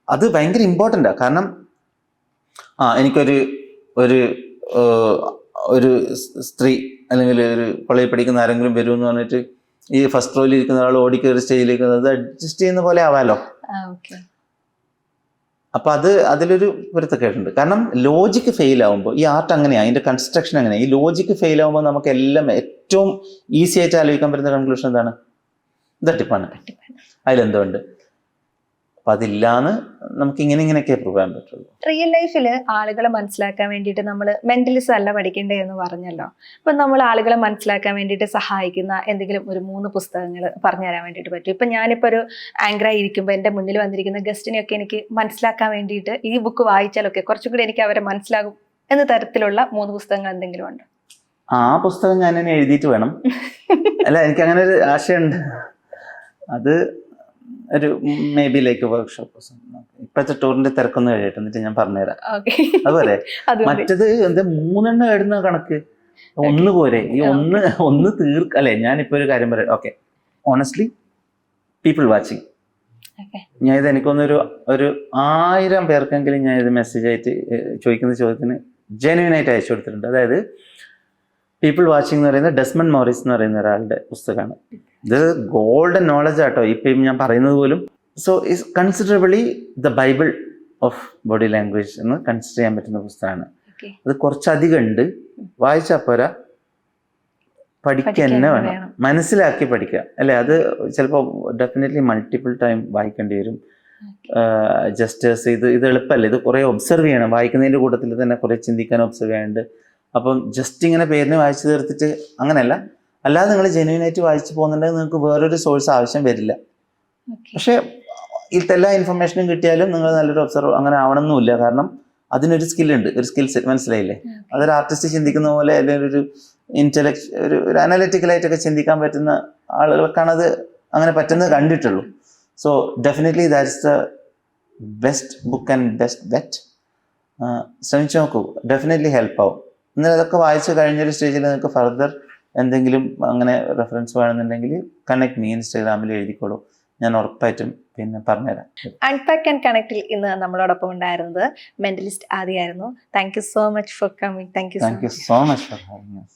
[SPEAKER 1] അത് ഭയങ്കര ഇമ്പോർട്ടൻ്റാണ്. കാരണം എനിക്കൊരു ഒരു ഒരു സ്ത്രീ അല്ലെങ്കിൽ ഒരു കോളേജിൽ പഠിക്കുന്ന ആരെങ്കിലും വരുമെന്ന് പറഞ്ഞിട്ട് ഈ ഫസ്റ്റ് റോയിൽ ഇരിക്കുന്ന ആൾ ഓടിക്കയറി സ്റ്റേജിലേക്ക് അത് അഡ്ജസ്റ്റ് ചെയ്യുന്ന പോലെ ആവാലോ. അപ്പൊ അതിലൊരു പൊരുത്തക്കേടുണ്ട്. കാരണം ലോജിക്ക് ഫെയിൽ ആവുമ്പോൾ, ഈ ആർട്ട് അങ്ങനെയാണ്, അതിന്റെ കൺസ്ട്രക്ഷൻ അങ്ങനെയാണ്. ഈ ലോജിക്ക് ഫെയിൽ ആവുമ്പോൾ നമുക്ക് എല്ലാം ഏറ്റവും ഈസി ആയിട്ട് ആലോചിക്കാൻ പറ്റുന്ന കൺക്ലൂഷൻ എന്താണ്? തട്ടിപ്പാണ്. അതിലെന്തുണ്ട്? അപ്പൊ അതില്ലാന്ന് നമുക്ക് ഇങ്ങനെയൊക്കെ പ്രൂവ് ചെയ്യാൻ പറ്റുള്ളൂ.
[SPEAKER 2] റിയൽ ലൈഫിൽ ആളുകളെ മനസ്സിലാക്കാൻ വേണ്ടിയിട്ട് നമ്മൾ മെന്റലിസം അല്ല പഠിക്കേണ്ടത് എന്ന് പറഞ്ഞല്ലോ. അപ്പൊ നമ്മൾ ആളുകളെ മനസ്സിലാക്കാൻ വേണ്ടിയിട്ട് സഹായിക്കുന്ന എന്തെങ്കിലും ഒരു 3 പുസ്തകങ്ങൾ പറഞ്ഞു തരാൻ വേണ്ടിയിട്ട് പറ്റും. ഇപ്പൊ ഞാനിപ്പോ ഒരു ആങ്കറായി ഇരിക്കുമ്പോൾ എൻ്റെ മുന്നിൽ വന്നിരിക്കുന്ന ഗസ്റ്റിനെയൊക്കെ എനിക്ക് മനസ്സിലാക്കാൻ വേണ്ടിയിട്ട് ഈ ബുക്ക് വായിച്ചാലൊക്കെ കുറച്ചും കൂടി എനിക്ക് അവരെ മനസ്സിലാകും എന്ന തരത്തിലുള്ള 3 പുസ്തകങ്ങൾ എന്തെങ്കിലും ഉണ്ട്?
[SPEAKER 1] ആ പുസ്തകം ഞാൻ തന്നെ എഴുതിയിട്ട് വേണം. അല്ല, എനിക്ക് അങ്ങനെ ഒരു ആശയമുണ്ട്. അത് ഒരു മേ ബി ലൈക്ക് വർക്ക്ഷോപ്പ്. ഇപ്പോഴത്തെ ടൂറിന്റെ തിരക്കൊന്ന് കഴിയട്ടെ, എന്നിട്ട് ഞാൻ പറഞ്ഞുതരാം. അതുപോലെ മറ്റത് എന്താ 3 എണ്ണം എഴുതുന്ന കണക്ക് 1 പോരെ? ഈ ഒന്ന് അല്ലെ, ഞാനിപ്പോ ഒരു കാര്യം പറയാം. ഓക്കെ, ഓണസ്റ്റ്ലി പീപ്പിൾ വാച്ചിങ്, ഞാൻ ഇത് എനിക്കൊന്നൊരു 1000 പേർക്കെങ്കിലും ഞാൻ ഇത് മെസ്സേജ് ആയിട്ട് ചോദിക്കുന്ന ചോദ്യത്തിന് ജെന്യുവൻ ആയിട്ട് അയച്ചു കൊടുത്തിട്ടുണ്ട്. അതായത് പീപ്പിൾ വാച്ചിങ് എന്ന് പറയുന്നത് ഡെസ്മണ്ട് മോറിസ് എന്ന് പറയുന്ന ഒരാളുടെ പുസ്തകമാണ്. ഇത് ഗോൾഡൻ നോളജ് ആട്ടോ ഇപ്പം ഞാൻ പറയുന്നത് പോലും. So is considerably the Bible of body language എന്ന് കൺസിഡർ ചെയ്യാൻ പറ്റുന്ന പുസ്തകമാണ്. അത് കുറച്ചധികം ഉണ്ട്, വായിച്ചാൽ പോരാ, പഠിക്കുക തന്നെ വേണം, മനസ്സിലാക്കി പഠിക്കുക. അല്ലേ, അത് ചിലപ്പോൾ ഡെഫിനറ്റ്ലി മൾട്ടിപ്പിൾ ടൈം വായിക്കേണ്ടി വരും. ജസ്റ്റേഴ്സ് ഇത് എളുപ്പമല്ല. ഇത് കുറേ ഒബ്സർവ് ചെയ്യണം. വായിക്കുന്നതിൻ്റെ കൂട്ടത്തിൽ തന്നെ കുറേ ചിന്തിക്കാൻ ഒബ്സർവ് ചെയ്യാനുണ്ട്. അപ്പം ജസ്റ്റ് ഇങ്ങനെ പേരിന് വായിച്ചു തീർത്തിട്ട് അങ്ങനെയല്ല, അല്ലാതെ നിങ്ങൾ ജെന്യുവനായിട്ട് വായിച്ചു പോകുന്നുണ്ടെങ്കിൽ നിങ്ങൾക്ക് വേറൊരു സോഴ്സ് ആവശ്യം വരില്ല. പക്ഷേ ഇതെല്ലാ ഇൻഫർമേഷനും കിട്ടിയാലും നിങ്ങൾ നല്ലൊരു ഒബ്സർവ് അങ്ങനെ ആവണമെന്നില്ല. കാരണം അതിനൊരു സ്കില്ലുണ്ട്, ഒരു സ്കിൽ സെറ്റ്. മനസ്സിലായില്ലേ? അതൊരു ആർട്ടിസ്റ്റ് ചിന്തിക്കുന്ന പോലെ, അല്ലെങ്കിൽ ഒരു ഒരു അനലിറ്റിക്കലായിട്ടൊക്കെ ചിന്തിക്കാൻ പറ്റുന്ന ആളുകൾക്കാണ് അത് അങ്ങനെ പറ്റുന്നത് കണ്ടിട്ടുള്ളൂ. So definitely that's the best book and best bet. ശ്രമിച്ചു നോക്കൂ, ഡെഫിനറ്റ്ലി ഹെൽപ്പ് ആവും. എന്നാൽ അതൊക്കെ വായിച്ചു കഴിഞ്ഞൊരു സ്റ്റേജിൽ നിങ്ങൾക്ക് ഫർദർ എന്തെങ്കിലും അങ്ങനെ റെഫറൻസ് വേണമെന്നുണ്ടെങ്കിൽ കണക്ട് മീ, ഇൻസ്റ്റാഗ്രാമിൽ എഴുതിക്കോളൂ, ഞാൻ ഉറപ്പായിട്ടും പിന്നെ പറഞ്ഞുതരാം.
[SPEAKER 2] അൺപാക്ക് ആൻഡ് കണക്റ്റിൽ ഇന്ന് നമ്മളോടൊപ്പം ഉണ്ടായിരുന്നത് മെന്റലിസ്റ്റ് ആദിയായിരുന്നു. Thank you so much for coming. Thank you so much
[SPEAKER 1] for having us.